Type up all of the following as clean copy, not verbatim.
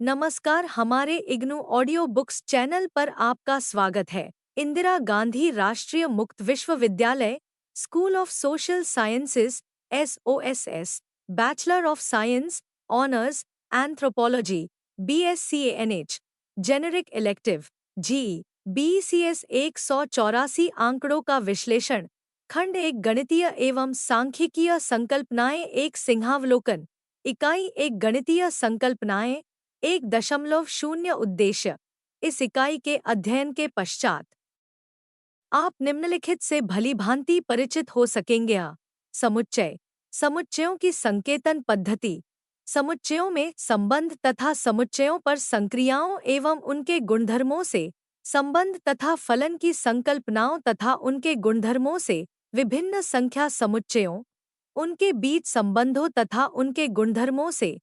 नमस्कार, हमारे IGNOU audio books channel पर आपका स्वागत है। इंदिरा गांधी राष्ट्रीय मुक्त विश्वविद्यालय, school of social sciences, SOSS, bachelor of science, honours, anthropology, BSc generic elective, जी, BCS 184 आंकड़ों का विश्लेषण, खंड एक गणितीय एवं सांख्यिकीय संकल्पनाएं एक सिंहावलोकन, इकाई एक गणितीय संकल्पनाएं 1.0 उद्देश्य। इस इकाई के अध्ययन के पश्चात आप निम्नलिखित से भलीभांति परिचित हो सकेंगे। समुच्चय, समुच्चयों की संकेतन पद्धति, समुच्चयों में संबंध तथा समुच्चयों पर संक्रियाओं एवं उनके गुणधर्मों से संबंध तथा फलन की संकल्पनाओं तथा उनके गुणधर्मों से विभिन्न संख्या समुच्चयों, उनके बीच संबंधों तथा उनके गुणधर्मों से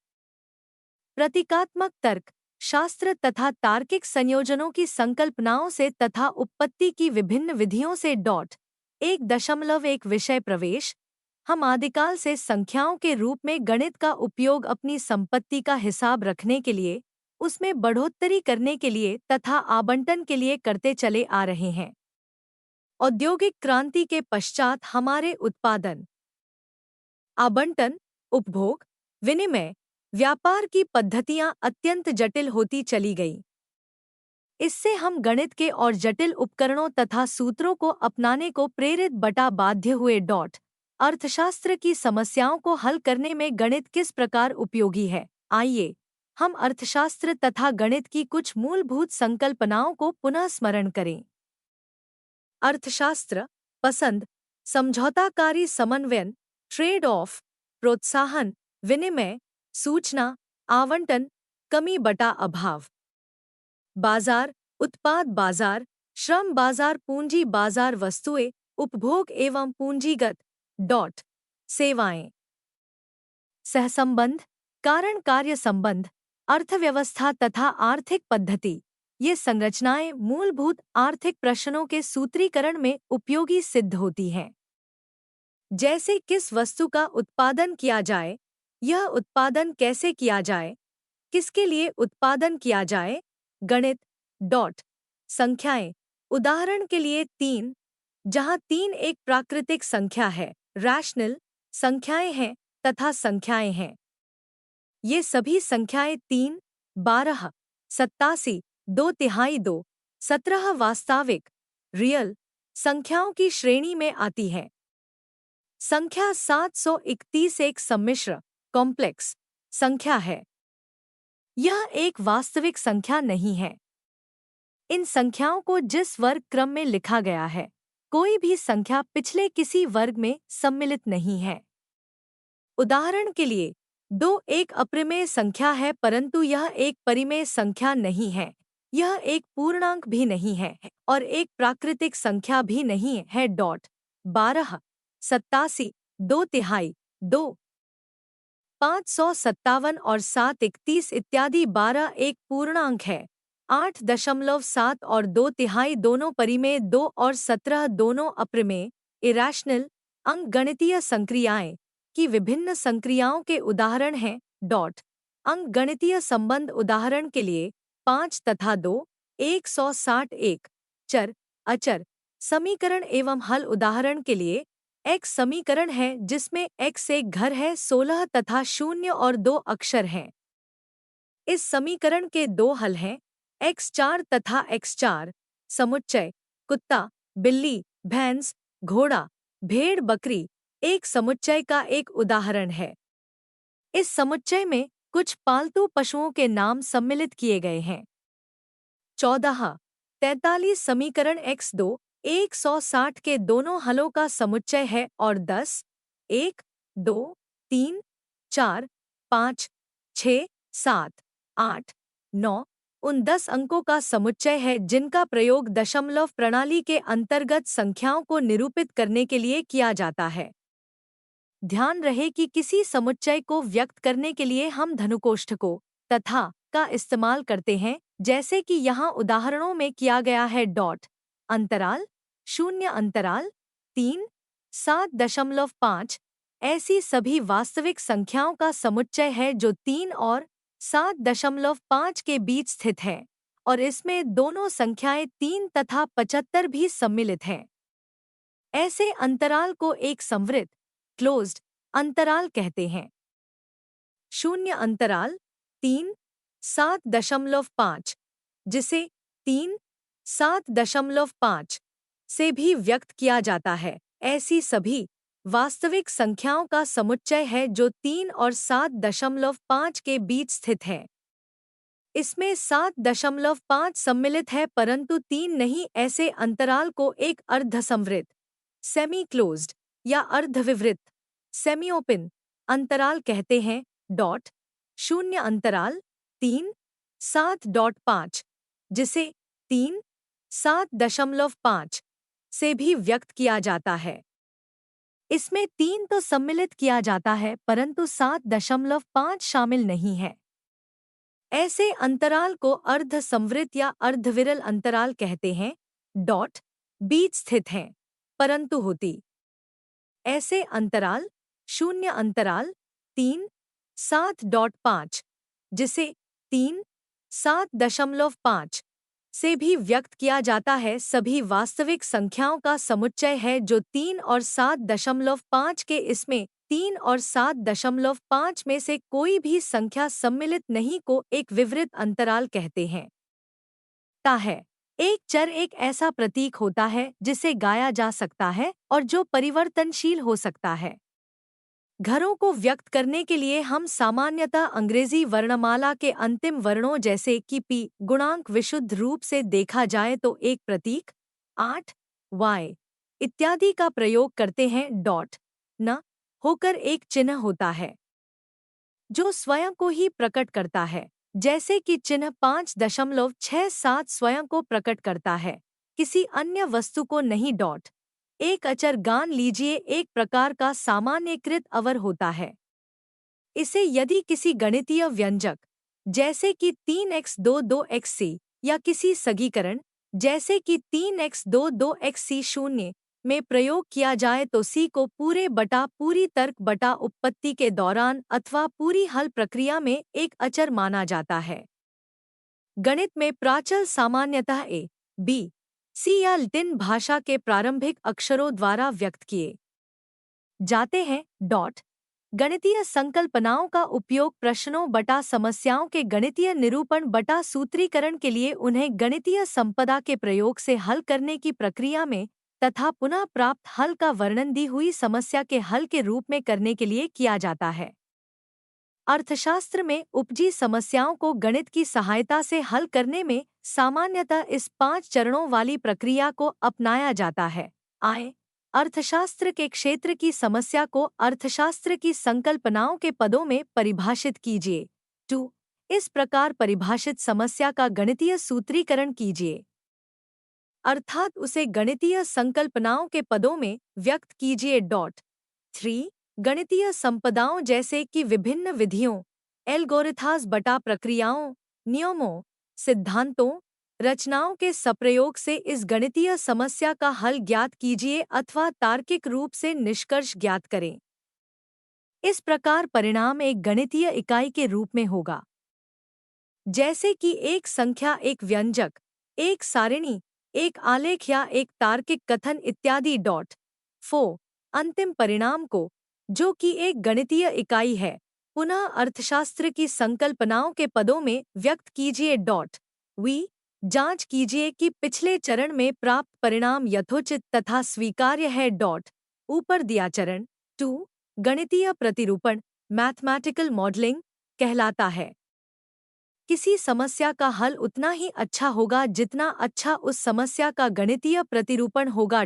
प्रतीकात्मक तर्क शास्त्र तथा तार्किक संयोजनों की संकल्पनाओं से तथा उत्पत्ति की विभिन्न विधियों से 1.1 विषय प्रवेश। हम आदिकाल से संख्याओं के रूप में गणित का उपयोग अपनी संपत्ति का हिसाब रखने के लिए, उसमें बढ़ोतरी करने के लिए तथा आवंटन के लिए करते चले आ रहे हैं। औद्योगिक क्रांति के पश्चात हमारे उत्पादन, आवंटन, उपभोग, विनिमय, व्यापार की पद्धतियां अत्यंत जटिल होती चली गईं। इससे हम गणित के और जटिल उपकरणों तथा सूत्रों को अपनाने को प्रेरित बटा बाध्य हुए। अर्थशास्त्र की समस्याओं को हल करने में गणित किस प्रकार उपयोगी है? आइए हम अर्थशास्त्र तथा गणित की कुछ मूलभूत संकल्पनाओं को पुनः स्मरण करें। अर्थशास्त्र, पसंद, समझौताकारी समन्वयन, ट्रेड ऑफ, प्रोत्साहन, विनिमय, सूचना, आवंटन, कमी बटा अभाव। बाजार, उत्पाद बाजार, श्रम बाजार, पूंजी बाजार, वस्तुएं, उपभोग एवं पूंजीगत सेवाएं। सहसंबंध, कारण कार्य संबंध, अर्थव्यवस्था तथा आर्थिक पद्धति। ये संरचनाएं मूलभूत आर्थिक प्रश्नों के सूत्रीकरण में उपयोगी सिद्ध होती हैं। जैसे किस वस्तु का उत्पादन किया जाए, यह उत्पादन कैसे किया जाए, किसके लिए उत्पादन किया जाए, गणित संख्याएं। उदाहरण के लिए 3, जहां 3 एक प्राकृतिक संख्या है, रैशनल संख्याएं हैं तथा संख्याएं हैं। ये सभी संख्याएं 3, 12, 87, 2/2, 17 वास्तविक रियल संख्याओं की श्रेणी में आती है। संख्या 731 एक सम्मिश्र कॉम्प्लेक्स संख्या है। यह एक वास्तविक संख्या नहीं है। इन संख्याओं को जिस वर्ग क्रम में लिखा गया है, कोई भी संख्या पिछले किसी वर्ग में सम्मिलित नहीं है। उदाहरण के लिए 2 एक अप्रिमेय संख्या है, परंतु यह एक परिमेय संख्या नहीं है। यह एक पूर्णांक भी नहीं है और एक प्राकृतिक संख्या भी नहीं है। 12, 87, 2/3, 2, 557 और 731 इत्यादि। 12 एक पूर्णांक है। 8.7 और 2/3 दोनों परिमेय, 2 और 17 दोनों अप्रिमेय इरैशनल अंकगणितीय संक्रियाएं की विभिन्न संक्रियाओं के उदाहरण हैं। अंकगणितीय संबंध उदाहरण के लिए 5 तथा 2, 161 चर अचर समीकरण एवं हल उदाहरण के लिए x समीकरण है जिसमें x एक घर है, 16 तथा 0 और 2 अक्षर हैं। इस समीकरण के 2 हल हैं, x4 तथा x4। समुच्चय, कुत्ता, बिल्ली, भैंस, घोड़ा, भेड़, बकरी एक समुच्चय का एक उदाहरण है। इस समुच्चय में कुछ पालतू पशुओं के नाम सम्मिलित किए गए हैं। 14, 43 समीकरण x2 160 के दोनों हलों का समुच्चय है और 10, 1, 2, 3, 4, 5, 6, 7, 8, 9 उन 10 अंकों का समुच्चय है जिनका प्रयोग दशमलव प्रणाली के अंतर्गत संख्याओं को निरूपित करने के लिए किया जाता है। ध्यान रहे कि किसी समुच्चय को व्यक्त करने के लिए हम धनुकोष्ठकों तथा का इस्तेमाल करते हैं, जैसे कि यहाँ उदाहरणों में किया गया है। अंतराल, 0 अंतराल, 3, 7.5 ऐसी सभी वास्तविक संख्याओं का समुच्चय है जो 3 और 7.5 के बीच स्थित है और इसमें दोनों संख्याएं 3 तथा 75 भी सम्मिलित हैं। ऐसे अंतराल को एक संवृत क्लोज्ड अंतराल कहते हैं। शून्य अंतराल 3, 7.5, जिसे 3, 7.5 से भी व्यक्त किया जाता है, ऐसी सभी वास्तविक संख्याओं का समुच्चय है जो 3 और 7.5 के बीच स्थित है। इसमें 7.5 सम्मिलित है परंतु 3 नहीं। ऐसे अंतराल को एक अर्धसंवृत सेमी क्लोज्ड या अर्धविवृत सेमी ओपन अंतराल कहते हैं। शून्य अंतराल 3, 7.5, जिसे 3, 7.5 से भी व्यक्त किया जाता है। इसमें 3 तो सम्मिलित किया जाता है परंतु 7.5 शामिल नहीं है। ऐसे अंतराल को अर्ध संवृत या अर्धविरल अंतराल कहते हैं। बीच स्थित हैं परंतु होती। ऐसे अंतराल शून्य अंतराल 3, 7.5, जिसे 3, 7.5 से भी व्यक्त किया जाता है, सभी वास्तविक संख्याओं का समुच्चय है जो 3 और 7.5 के। इसमें 3 और 7.5 में से कोई भी संख्या सम्मिलित नहीं को एक विवृत अंतराल कहते हैं। एक चर एक ऐसा प्रतीक होता है जिसे गाया जा सकता है और जो परिवर्तनशील हो सकता है। घरों को व्यक्त करने के लिए हम सामान्यतः अंग्रेजी वर्णमाला के अंतिम वर्णों जैसे कि p गुणांक विशुद्ध रूप से देखा जाए तो एक प्रतीक 8 y इत्यादि का प्रयोग करते हैं। न होकर एक चिन्ह होता है जो स्वयं को ही प्रकट करता है, जैसे कि चिन्ह 5.67 स्वयं को प्रकट करता है, किसी अन्य वस्तु को नहीं। एक अचर गान लीजिए एक प्रकार का सामान्यीकृत अवर होता है। इसे यदि किसी गणितीय व्यंजक जैसे कि 3x2 या किसी सगीकरण जैसे कि 3x2 शून्य में प्रयोग किया जाए तो c को पूरे बटा पूरी तर्क बटा उत्पत्ति के दौरान अथवा पूरी हल प्रक्रिया में एक अचर माना जाता है। गणित में प्राचल सामान्यतः a, b, c या लैटिन भाषा के प्रारंभिक अक्षरों द्वारा व्यक्त किए जाते हैं। गणितीय संकल्पनाओं का उपयोग प्रश्नों बटा समस्याओं के गणितीय निरूपण बटा सूत्रीकरण के लिए उन्हें गणितीय संपदा के प्रयोग से हल करने की प्रक्रिया में तथा पुनः प्राप्त हल का वर्णन दी हुई समस्या के हल के रूप में करने के लिए किया जाता है। अर्थशास्त्र में उपजी समस्याओं को गणित की सहायता से हल करने में सामान्यतः इस 5 चरणों वाली प्रक्रिया को अपनाया जाता है। अर्थशास्त्र के क्षेत्र की समस्या को अर्थशास्त्र की संकल्पनाओं के पदों में परिभाषित कीजिए। 2. इस प्रकार परिभाषित समस्या का गणितीय सूत्रीकरण कीजिए, अर्थात उसे गणितीय संकल्पनाओं के पदों में व्यक्त कीजिए। 3. गणितीय संपदाओं जैसे कि विभिन्न विधियों, एल्गोरिथ्म्स बटा प्रक्रियाओं, नियमों, सिद्धांतों, रचनाओं के सप्रयोग से इस गणितीय समस्या का हल ज्ञात कीजिए अथवा तार्किक रूप से निष्कर्ष ज्ञात करें। इस प्रकार परिणाम एक गणितीय इकाई के रूप में होगा, जैसे कि एक संख्या, एक व्यंजक, एक सारिणी, एक आलेख या एक तार्किक कथन इत्यादि। 4. अंतिम परिणाम को, जो कि एक गणितीय इकाई है, पुनः अर्थशास्त्र की संकल्पनाओं के पदों में व्यक्त कीजिए। जांच कीजिए कि पिछले चरण में प्राप्त परिणाम यथोचित तथा स्वीकार्य है। ऊपर दिया चरण 2 गणितीय प्रतिरूपण मैथमेटिकल मॉडलिंग कहलाता है। किसी समस्या का हल उतना ही अच्छा होगा जितना अच्छा उस समस्या का गणितीय प्रतिरूपण होगा।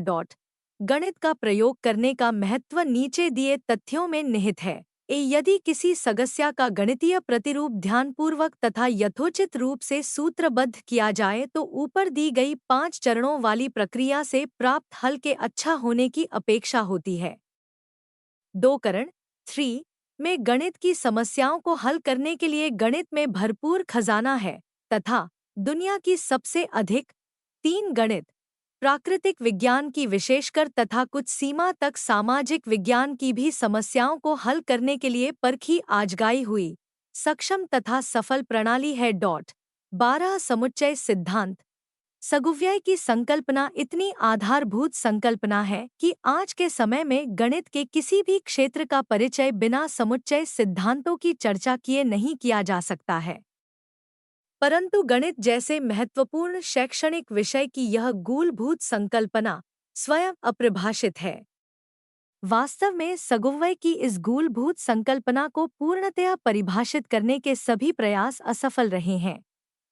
गणित का प्रयोग करने का महत्व नीचे दिए तथ्यों में निहित है। यदि किसी समस्या का गणितीय प्रतिरूप ध्यानपूर्वक तथा यथोचित रूप से सूत्रबद्ध किया जाए तो ऊपर दी गई 5 चरणों वाली प्रक्रिया से प्राप्त हल के अच्छा होने की अपेक्षा होती है। 2 करण 3 में गणित की समस्याओं को हल करने के लिए गणित में भरपूर खजाना है तथा दुनिया की सबसे अधिक 3 गणित, प्राकृतिक विज्ञान की विशेषकर तथा कुछ सीमा तक सामाजिक विज्ञान की भी समस्याओं को हल करने के लिए परखी आजमाई हुई सक्षम तथा सफल प्रणाली है। 12 समुच्चय सिद्धांत। सगुव्यय की संकल्पना इतनी आधारभूत संकल्पना है कि आज के समय में गणित के किसी भी क्षेत्र का परिचय बिना समुच्चय सिद्धांतों की चर्चा किए नहीं किया जा सकता है। परंतु गणित जैसे महत्वपूर्ण शैक्षणिक विषय की यह मूलभूत संकल्पना स्वयं अपरिभाषित है। वास्तव में सगुव्यय की इस मूलभूत संकल्पना को पूर्णतया परिभाषित करने के सभी प्रयास असफल रहे हैं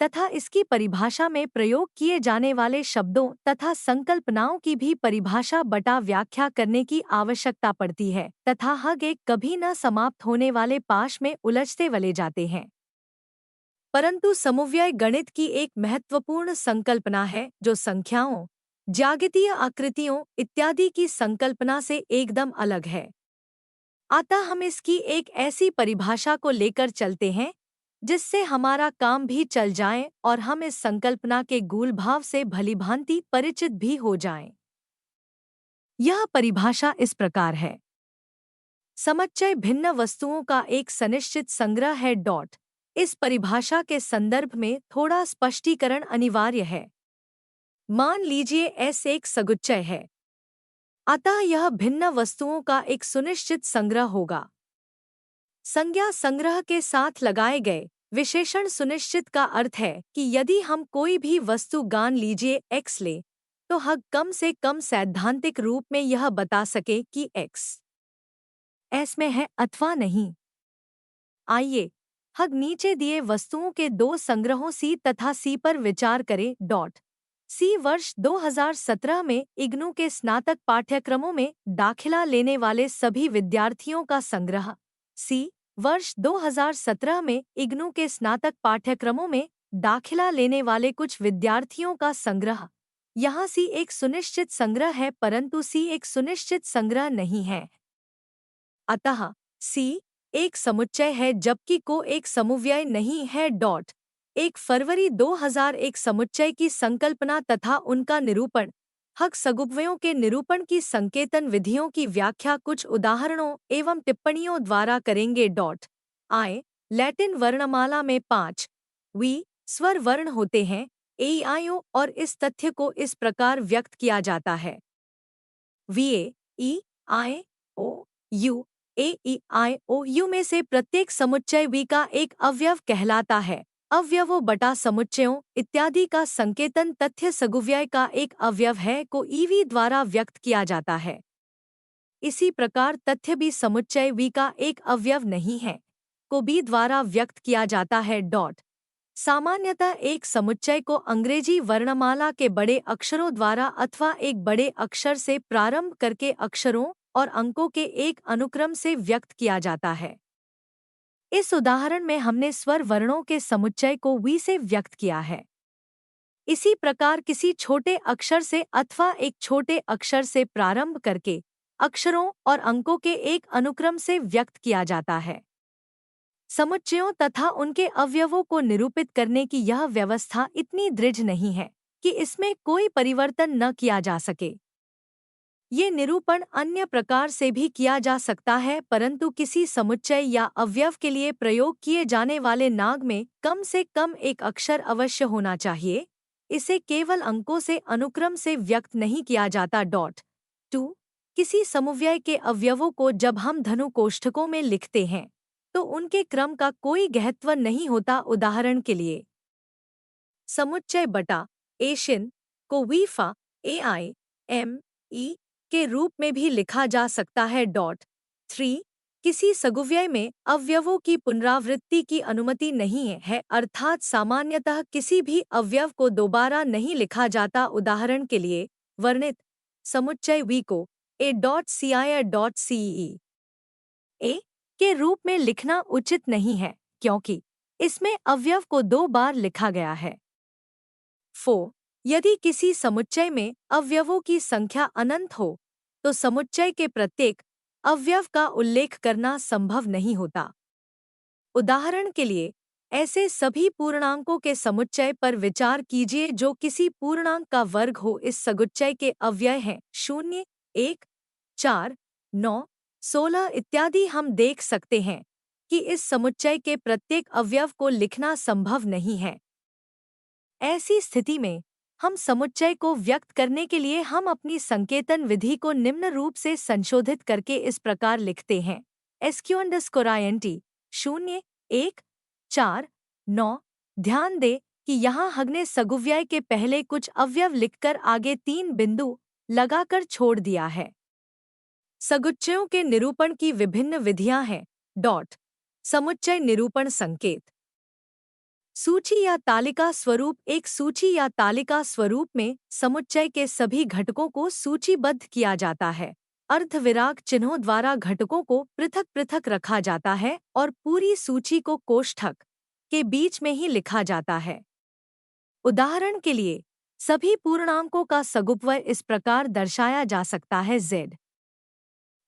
तथा इसकी परिभाषा में प्रयोग किए जाने वाले शब्दों तथा संकल्पनाओं की भी परिभाषा बटा व्याख्या करने की आवश्यकता पड़ती है तथा हग एक कभी न समाप्त होने वाले पाश में उलझते वले जाते हैं। परंतु समव्यय गणित की एक महत्वपूर्ण संकल्पना है जो संख्याओं, ज्यामितीय आकृतियों इत्यादि की संकल्पना से एकदम अलग है। अतः हम इसकी एक ऐसी परिभाषा को लेकर चलते हैं जिससे हमारा काम भी चल जाए और हम इस संकल्पना के गूढ़ भाव से भलीभांति परिचित भी हो जाएं। यह परिभाषा इस प्रकार है। समुच्चय भिन्न वस्तुओं का एक सनिश्चित संग्रह है। इस परिभाषा के संदर्भ में थोड़ा स्पष्टीकरण अनिवार्य है। मान लीजिए S एक समुच्चय है, अतः यह भिन्न वस्तुओं का एक सुनिश्चित संग्रह होगा। संज्ञा संग्रह के साथ लगाए गए विशेषण सुनिश्चित का अर्थ है कि यदि हम कोई भी वस्तु मान लीजिए X ले तो हग कम से कम सैद्धांतिक रूप में यह बता सके कि X S में है अथवा नहीं। आइए हग नीचे दिए वस्तुओं के दो संग्रहों C तथा C पर विचार करें। C वर्ष 2017 में इग्नू के स्नातक पाठ्यक्रमों में दाखिला लेने वाले सभी विद्यार्थियों का संग्रह। C वर्ष 2017 में इग्नू के स्नातक पाठ्यक्रमों में दाखिला लेने वाले कुछ विद्यार्थियों का संग्रह। यहाँ C एक सुनिश्चित संग्रह है परंतु C एक सुनिश्चित संग्रह नहीं है। अतः C एक समुच्चय है जबकि को एक समव्यय नहीं है। 1 फरवरी 2001 समुच्चय की संकल्पना तथा उनका निरूपण। हग सगुव्ययों के निरूपण की संकेतन विधियों की व्याख्या कुछ उदाहरणों एवं टिप्पणियों द्वारा करेंगे। I लैटिन वर्णमाला में 5 वी स्वर वर्ण होते हैं ए आई ओ और इस तथ्य को इस प्रकार व्यक्त किया जाता है। V E I O U A E I O U में से प्रत्येक समुच्चय वी का एक अवयव कहलाता है। अवयवों बटा समुच्चयों इत्यादि का संकेतन तथ्य सगुव्यय का एक अवयव है को ईवी द्वारा व्यक्त किया जाता है। इसी प्रकार तथ्य भी समुच्चय वी का एक अवयव नहीं है को बी द्वारा व्यक्त किया जाता है। सामान्यतः एक समुच्चय को अंग्रेजी वर्णमाला के बड़े अक्षरों द्वारा अथवा एक बड़े अक्षर से प्रारंभ करके अक्षरों और अंकों के एक अनुक्रम से व्यक्त किया जाता है। इस उदाहरण में हमने स्वर वर्णों के समुच्चय को वी से व्यक्त किया है। इसी प्रकार किसी छोटे अक्षर से अथवा एक छोटे अक्षर से प्रारंभ करके अक्षरों और अंकों के एक अनुक्रम से व्यक्त किया जाता है। समुच्चयों तथा उनके अवयवों को निरूपित करने की यह व्यवस्था इतनी दृढ़ नहीं है कि इसमें कोई परिवर्तन न किया जा सके। ये निरूपण अन्य प्रकार से भी किया जा सकता है परंतु किसी समुच्चय या अवयव के लिए प्रयोग किए जाने वाले नाग में कम से कम एक अक्षर अवश्य होना चाहिए। इसे केवल अंकों से अनुक्रम से व्यक्त नहीं किया जाता। 2 किसी समव्यय के अवयवों को जब हम धनु कोष्ठकों में लिखते हैं तो उनके क्रम का कोई महत्व नहीं होता। उदाहरण के लिए समुच्चय बटा एशियन को वीफा ए आई एम ई के रूप में भी लिखा जा सकता है। 3 किसी सगुव्यय में अवयवों की पुनरावृत्ति की अनुमति नहीं है अर्थात सामान्यतः किसी भी अवयव को दोबारा नहीं लिखा जाता। उदाहरण के लिए वर्णित समुच्चय वी को a.cir.cee ए के रूप में लिखना उचित नहीं है क्योंकि इसमें अवयव को 2 बार लिखा गया है। 4 यदि किसी समुच्चय में अवयवों की संख्या अनंत हो तो समुच्चय के प्रत्येक अवयव का उल्लेख करना संभव नहीं होता। उदाहरण के लिए ऐसे सभी पूर्णांकों के समुच्चय पर विचार कीजिए जो किसी पूर्णांक का वर्ग हो। इस समुच्चय के अव्यय हैं 0, 1, 4, 9, 16 इत्यादि। हम देख सकते हैं कि इस समुच्चय के प्रत्येक अवयव को लिखना संभव नहीं है। ऐसी स्थिति में हम समुच्चय को व्यक्त करने के लिए हम अपनी संकेतन विधि को निम्न रूप से संशोधित करके इस प्रकार लिखते हैं। SQ_INT 0, 1, 4, 9। ध्यान दें कि यहाँ हमने सगुव्यय के पहले कुछ अवयव लिखकर आगे 3 बिंदु लगाकर छोड़ दिया है। समुच्चयों के निरूपण की विभिन्न विधियां हैं। समुच्चय निरूपण संकेत। सूची या तालिका स्वरूप। एक सूची या तालिका स्वरूप में समुच्चय के सभी घटकों को सूचीबद्ध किया जाता है। अर्धविराम चिन्हों द्वारा घटकों को पृथक पृथक रखा जाता है और पूरी सूची को कोष्ठक के बीच में ही लिखा जाता है। उदाहरण के लिए सभी पूर्णांकों का सगुपव्यय इस प्रकार दर्शाया जा सकता है: Z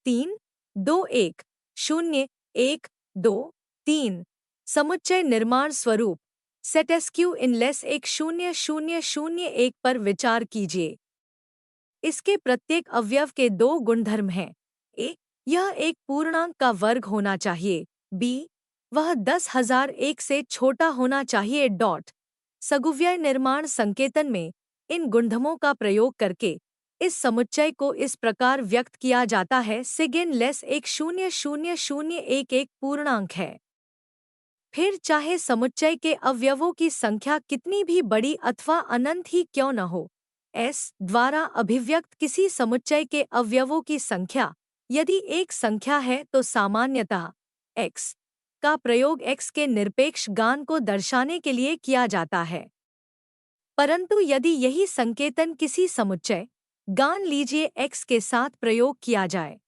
3, 2, 1, 0, 1, 2, 3। समुच्चय निर्माण स्वरूप। सेट SQ_1 0, 0, 0, 1 पर विचार कीजिए। इसके प्रत्येक अवयव के 2 गुणधर्म हैं। A, यह एक पूर्णांक का वर्ग होना चाहिए। B, वह 10,001 से छोटा होना चाहिए। सगुव्यय निर्माण संकेतन में इन गुणधर्मों का प्रयोग करके इस समुच्चय को इस प्रकार व्यक्त किया जाता है: SIG_1 0, 0, 0, 1 एक पूर्णांक है। फिर चाहे समुच्चय के अवयवों की संख्या कितनी भी बड़ी अथवा अनंत ही क्यों न हो, S द्वारा अभिव्यक्त किसी समुच्चय के अवयवों की संख्या यदि एक संख्या है तो सामान्यतः x का प्रयोग x के निरपेक्ष गान को दर्शाने के लिए किया जाता है। परंतु यदि यही संकेतन किसी समुच्चय गान लीजिए x के साथ प्रयोग किया जाए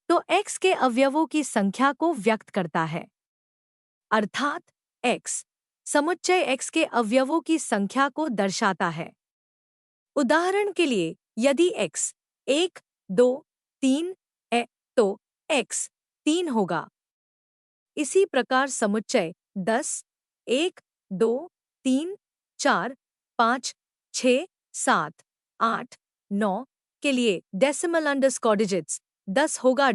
तो x के अवयवों की संख्या को व्यक्त करता है, अर्थात x समुच्चय x के अवयवों की संख्या को दर्शाता है। उदाहरण के लिए यदि x 1, 2, 3 है तो x 3 होगा। इसी प्रकार समुच्चय 10, 1, 2, 3, 4, 5, 6, 7, 8, 9 के लिए डेसिमल_डिजिट्स 10 होगा।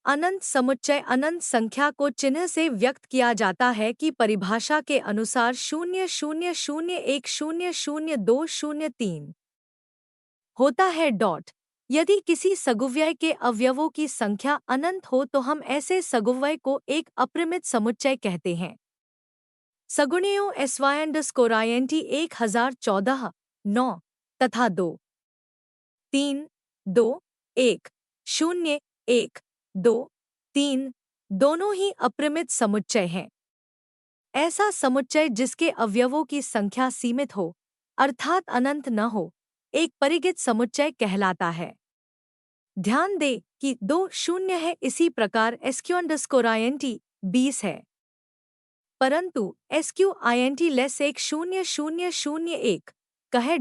अनंत समुच्चय अनंत संख्या को चिन्ह से व्यक्त किया जाता है कि परिभाषा के अनुसार 0, 0, 0, 1, 0, 0, 2, 0, 3 होता है। यदि किसी सगुव्यय के अवयवों की संख्या अनंत हो तो हम ऐसे सगुव्यय को एक अपरिमित समुच्चय कहते हैं। सगुणियों SY_INT 1014, 9 तथा 2, 3, 2, 1, 0, 1, 2, 3 दोनों ही अपरिमित समुच्चय हैं। ऐसा समुच्चय जिसके अवयवों की संख्या सीमित हो अर्थात अनंत न हो एक परिगित समुच्चय कहलाता है। ध्यान दें कि 2 0 है, इसी प्रकार SQ_INT 20 है। परंतु SQ_INT 1 0, 0, 0, 1 कहे।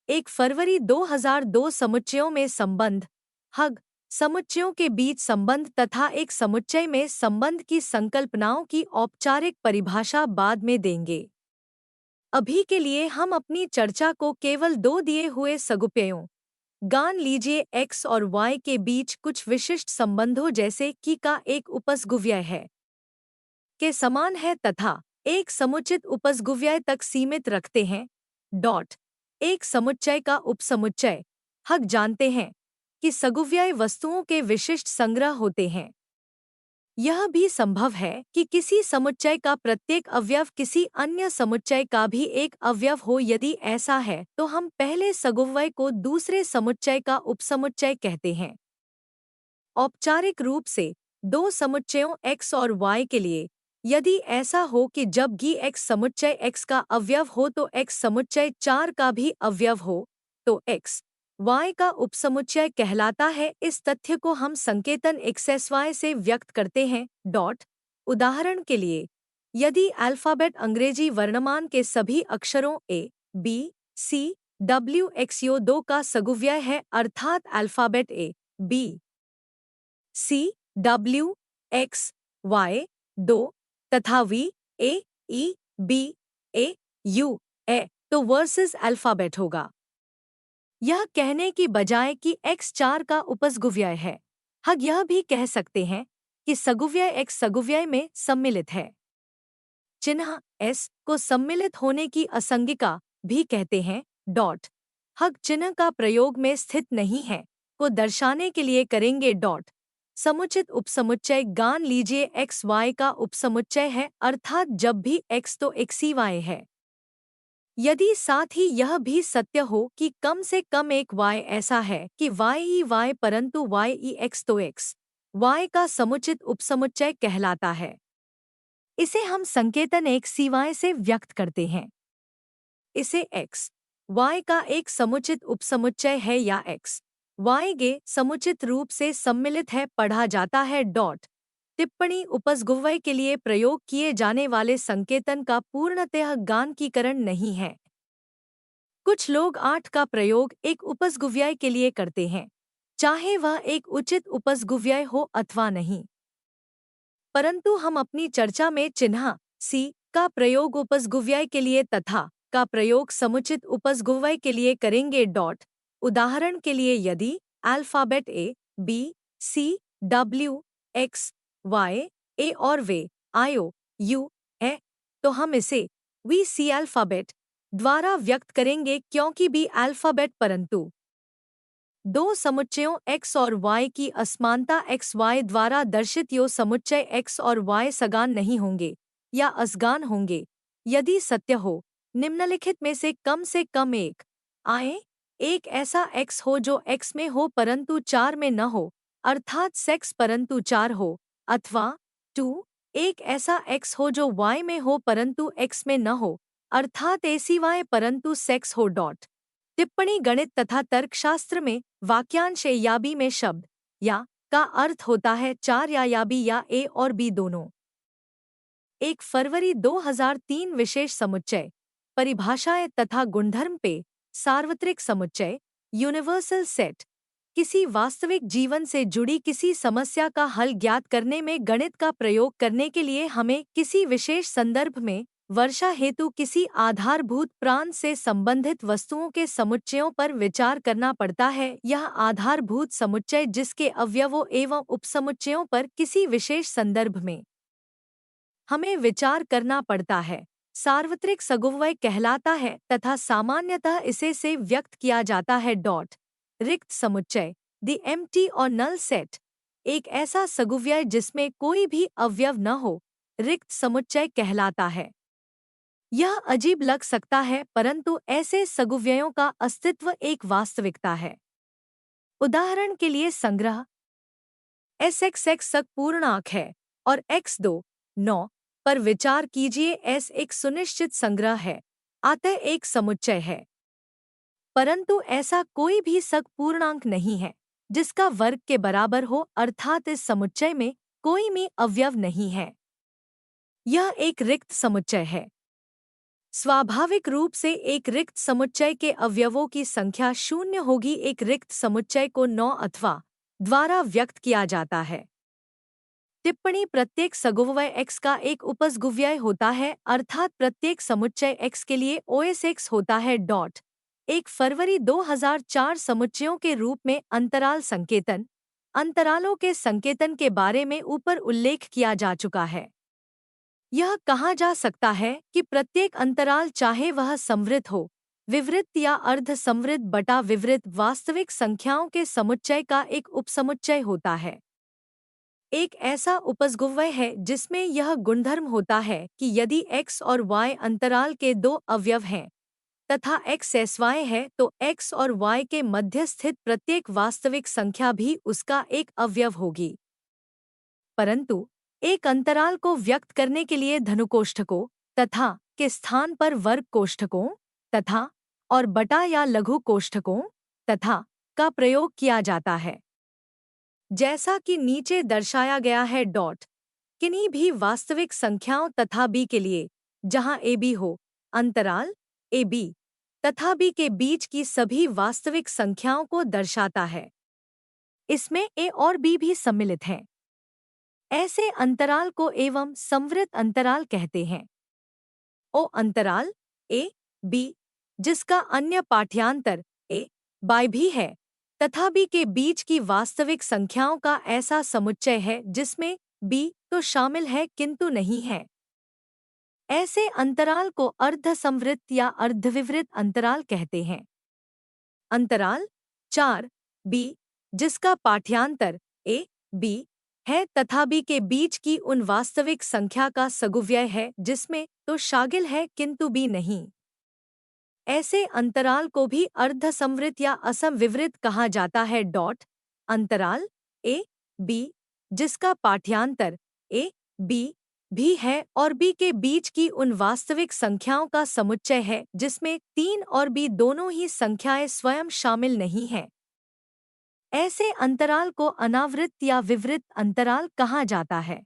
1 फरवरी 2002 समुच्चयों में संबंध हग समुच्चयों के बीच संबंध तथा एक समुच्चय में संबंध की संकल्पनाओं की औपचारिक परिभाषा बाद में देंगे। अभी के लिए हम अपनी चर्चा को केवल 2 दिए हुए सगुप्ययों गान लीजिए x और y के बीच कुछ विशिष्ट संबंधों जैसे कि का एक उपसगुव्यय है के समान है तथा एक समुचित उपसगुव्यय तक सीमित रखते हैं। एक समुच्चय का उपसमुच्चय हग जानते हैं कि सगुव्यय वस्तुओं के विशिष्ट संग्रह होते हैं। यह भी संभव है कि किसी समुच्चय का प्रत्येक अवयव किसी अन्य समुच्चय का भी एक अवयव हो। यदि ऐसा है तो हम पहले सगुव्यय को दूसरे समुच्चय का उपसमुच्चय कहते हैं। औपचारिक रूप से 2 समुच्चयों x और y के लिए यदि ऐसा हो कि जब भी x समुच्चय x का अवयव हो तो x समुच्चय 4 का भी अवयव हो तो x y का उपसमुच्चय कहलाता है। इस तथ्य को हम संकेतन XSY से व्यक्त करते हैं। उदाहरण के लिए यदि अल्फाबेट अंग्रेजी वर्णमान के सभी अक्षरों A, B, C, W, X यो 2 का सगुव्यय है अर्थात alphabet A, B, C, W, X, Y 2 तथा V, A, E, B, A, U, A तो वर्सेस अल्फाबेट होगा। यह कहने की बजाय कि x 4 का उपसगुव्यय है, हम यह भी कह सकते हैं कि सगुव्यय x सगुव्यय में सम्मिलित है। चिन्ह s को सम्मिलित होने की असंज्ञिका भी कहते हैं। डॉट हग चिन्ह का प्रयोग में स्थित नहीं है को दर्शाने के लिए करेंगे डॉट समुचित उपसमुच्चय। गान लीजिए x y का उपसमुच्चय है, अर्थात जब भी x तो x ही y है। यदि साथ ही यह भी सत्य हो कि कम से कम एक y ऐसा है कि y ही y परंतु y ही x तो x y का समुचित उपसमुच्चय कहलाता है। इसे हम संकेतन एक cy से व्यक्त करते हैं। इसे x y का एक समुचित उपसमुच्चय है या x y के समुचित रूप से सम्मिलित है पढ़ा जाता है। डॉट टिप्पणी उपसगुव्यय के लिए प्रयोग किए जाने वाले संकेतन का पूर्णतः गानकीकरण नहीं है। कुछ लोग 8 का प्रयोग एक उपसगुव्यय के लिए करते हैं, चाहे वह एक उचित उपसगुव्यय हो अथवा नहीं। परंतु हम अपनी चर्चा में चिन्ह सी का प्रयोग उपसगुव्यय के लिए तथा का प्रयोग समुचित उपसगुव्यय के लिए करेंगे। डॉट उदाहरण के लिए यदि alphabet A B C W X Y A और वे आयो यू है तो हम इसे वी सी अल्फाबेट द्वारा व्यक्त करेंगे, क्योंकि बी अल्फाबेट परंतु दो समुच्चयों x और y की असमानता x y द्वारा दर्शित यो समुच्चय x और y सगान नहीं होंगे या असगान होंगे। यदि सत्य हो निम्नलिखित में से कम एक आए एक ऐसा x हो जो x में हो परंतु 4 में न हो, अर्थात सेक्स परंतु 4 हो, अथवा 2 एक ऐसा x हो जो y में हो परंतु x में न हो, अर्थात ACY परंतु सेक्स हो। डॉट टिप्पणी गणित तथा तर्कशास्त्र में वाक्यांश ए या बी में शब्द या का अर्थ होता है 4 या बी या ए और बी दोनों। 1 फरवरी 2003 विशेष समुच्चय परिभाषाएं तथा गुणधर्म पे सार्वत्रिक समुच्चय यूनिवर्सल सेट किसी वास्तविक जीवन से जुड़ी किसी समस्या का हल ज्ञात करने में गणित का प्रयोग करने के लिए हमें किसी विशेष संदर्भ में वर्षा हेतु किसी आधारभूत प्रांत से संबंधित वस्तुओं के समुच्चयों पर विचार करना पड़ता है। यह आधारभूत समुच्चय जिसके अवयवों एवं उपसमुच्चयों पर किसी विशेष संदर्भ में हमें विचार करना पड़ता है सार्वत्रिक सगुव्यय कहलाता है तथा सामान्यतः इसे से व्यक्त किया जाता है। डॉट रिक्त समुच्चय द एम्प्टी और नल सेट एक ऐसा सगुव्यय जिसमें कोई भी अवयव न हो रिक्त समुच्चय कहलाता है। यह अजीब लग सकता है परंतु ऐसे सगुव्ययों का अस्तित्व एक वास्तविकता है। उदाहरण के लिए संग्रह SXX सक पूर्णांक है और x2 9 पर विचार कीजिए। S एक सुनिश्चित संग्रह है, अतः एक समुच्चय है, परंतु ऐसा कोई भी सक पूर्णांक नहीं है जिसका वर्ग के बराबर हो, अर्थात इस समुच्चय में कोई भी अवयव नहीं है। यह एक रिक्त समुच्चय है। स्वाभाविक रूप से एक रिक्त समुच्चय के अवयवों की संख्या 0 होगी। एक रिक्त समुच्चय को 9 अथवा द्वारा व्यक्त किया जाता है। टिप्पणी प्रत्येक सगुव्यय x का एक उपसगुव्यय होता है, अर्थात प्रत्येक समुच्चय x के लिए OSX होता है। डॉट 1 फरवरी 2004 समुच्चयों के रूप में अंतराल संकेतन अंतरालों के संकेतन के बारे में ऊपर उल्लेख किया जा चुका है। यह कहा जा सकता है कि प्रत्येक अंतराल चाहे वह समवृत्त हो, विवृत्त या अर्ध समवृत्त बटा विवृत्त वास्तविक संख्याओं के समुच्चय का एक उपसमुच्चय होता है। एक ऐसा उपसगुव्यय है जिसमें यह गुणधर्म होता है कि यदि x और y अंतराल के दो अवयव हैं तथा x SY है तो x और y के मध्य स्थित प्रत्येक वास्तविक संख्या भी उसका एक अवयव होगी। परंतु एक अंतराल को व्यक्त करने के लिए धनुकोष्ठकों तथा के स्थान पर वर्ग कोष्ठकों तथा और बटा या लघु कोष्ठकों तथा का प्रयोग किया जाता है, जैसा कि नीचे दर्शाया गया है। डॉट किन्हीं भी वास्तविक संख्याओं तथा b के लिए जहां ab हो, अंतराल ab तथा b के बीच की सभी वास्तविक संख्याओं को दर्शाता है। इसमें a और b भी सम्मिलित हैं। ऐसे अंतराल को एवं समवृत्त अंतराल कहते हैं। ओ अंतराल ए बी जिसका अन्य पाठ्यांतर ए बाय भी है तथा बी के बीच की वास्तविक संख्याओं का ऐसा समुच्चय है जिसमें बी तो शामिल है किंतु नहीं है। ऐसे अंतराल को अर्धसंवृत या अर्धविवृत अंतराल कहते हैं। अंतराल 4 बी जिसका पाठ्यांतर ए बी है तथा बी के बीच की उन वास्तविक संख्या का सगुव्यय है जिसमें तो शागिल है किंतु बी नहीं। ऐसे अंतराल को भी अर्धसंवृत या असमविवृत कहा जाता है। अंतराल ए बी जिसका पाठ्यांतर ए बी भी है और बी के बीच की उन वास्तविक संख्याओं का समुच्चय है जिसमें 3 और बी दोनों ही संख्याएं स्वयं शामिल नहीं हैं। ऐसे अंतराल को अनावृत या विवृत अंतराल कहा जाता है।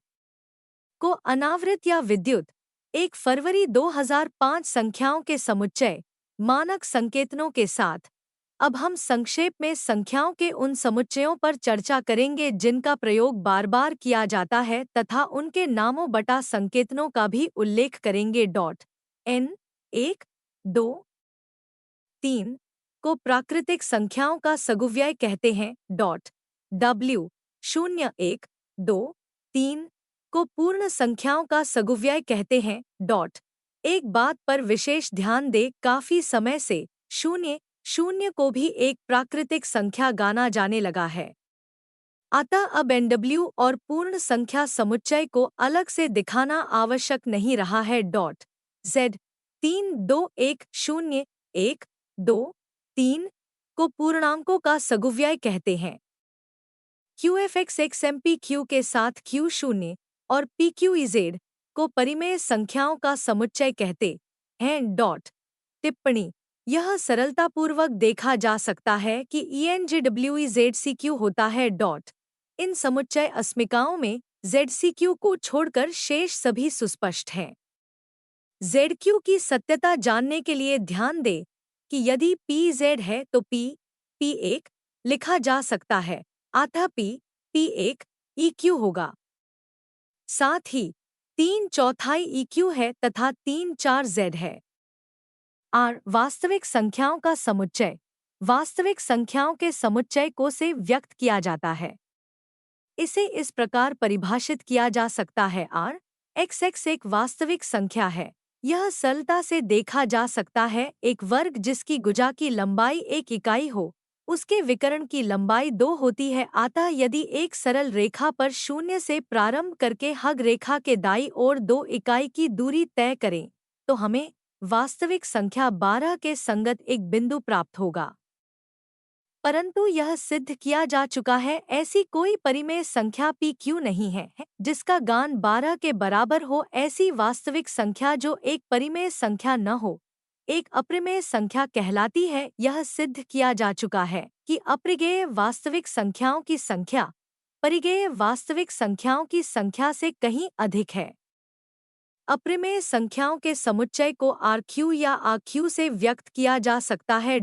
को अनावृत या विद्युत 1 फरवरी 2005 संख्याओं के समुच्चय मानक संकेतनों के साथ। अब हम संक्षेप में संख्याओं के उन समुच्चयों पर चर्चा करेंगे जिनका प्रयोग बार बार किया जाता है तथा उनके नामों बटा संकेतनों का भी उल्लेख करेंगे। n 1 2 3 को प्राकृतिक संख्याओं का सगुव्यय कहते हैं। w 0 1 2 3 को पूर्ण संख्याओं का सगुव्यय कहते हैं। एक बात पर विशेष ध्यान दे, काफी समय से 0 को भी एक प्राकृतिक संख्या गाना जाने लगा है। अतः अब NW और पूर्ण संख्या समुच्चय को अलग से दिखाना आवश्यक नहीं रहा है। Z 3 2 1 0 1 2 3 को पूर्णांकों का सगुव्यय कहते हैं। QFX XMPQ के साथ Q0 और PQEZ को परिमेय संख्याओं का समुच्चय कहते हैं। टिप्पणी यह सरलतापूर्वक देखा जा सकता है कि ENGWEZCQ होता है। इन समुच्चय अस्मिकाओं में ZCQ को छोड़कर शेष सभी सुस्पष्ट हैं। ZQ की सत्यता जानने के लिए ध्यान दें कि यदि PZ है तो P1 लिखा जा सकता है, अतः P1 EQ होगा। साथ ही 3/4 EQ है तथा 3/4 Z है। R वास्तविक संख्याओं का समुच्चय वास्तविक संख्याओं के समुच्चय को से व्यक्त किया जाता है। इसे इस प्रकार परिभाषित किया जा सकता है। XX एक वास्तविक संख्या है। यह सरलता से देखा जा सकता है। एक वर्ग जिसकी भुजा की लंबाई 1 इकाई हो, उसके विकर्ण की लंबाई 2 होती है। अतः यदि एक सरल रेखा पर 0 से प्रारंभ करके हग रेखा के दाईं ओर 2 इकाई की दूरी तय करें तो हमें वास्तविक संख्या 12 के संगत एक बिंदु प्राप्त होगा। परंतु यह सिद्ध किया जा चुका है ऐसी कोई परिमेय संख्या PQ नहीं है जिसका गान 12 के बराबर हो। ऐसी वास्तविक संख्या जो एक परिमेय संख्या न हो, एक अप्रिमेय संख्या कहलाती है। यह सिद्ध किया जा चुका है कि अपरिमेय वास्तविक संख्याओं की संख्या परिमेय वास्तविक संख्याओं की संख्या से कहीं अधिक है। अप्रिमेय संख्याओं के समुच्चय को RQ या AQ से व्यक्त किया जा सकता है।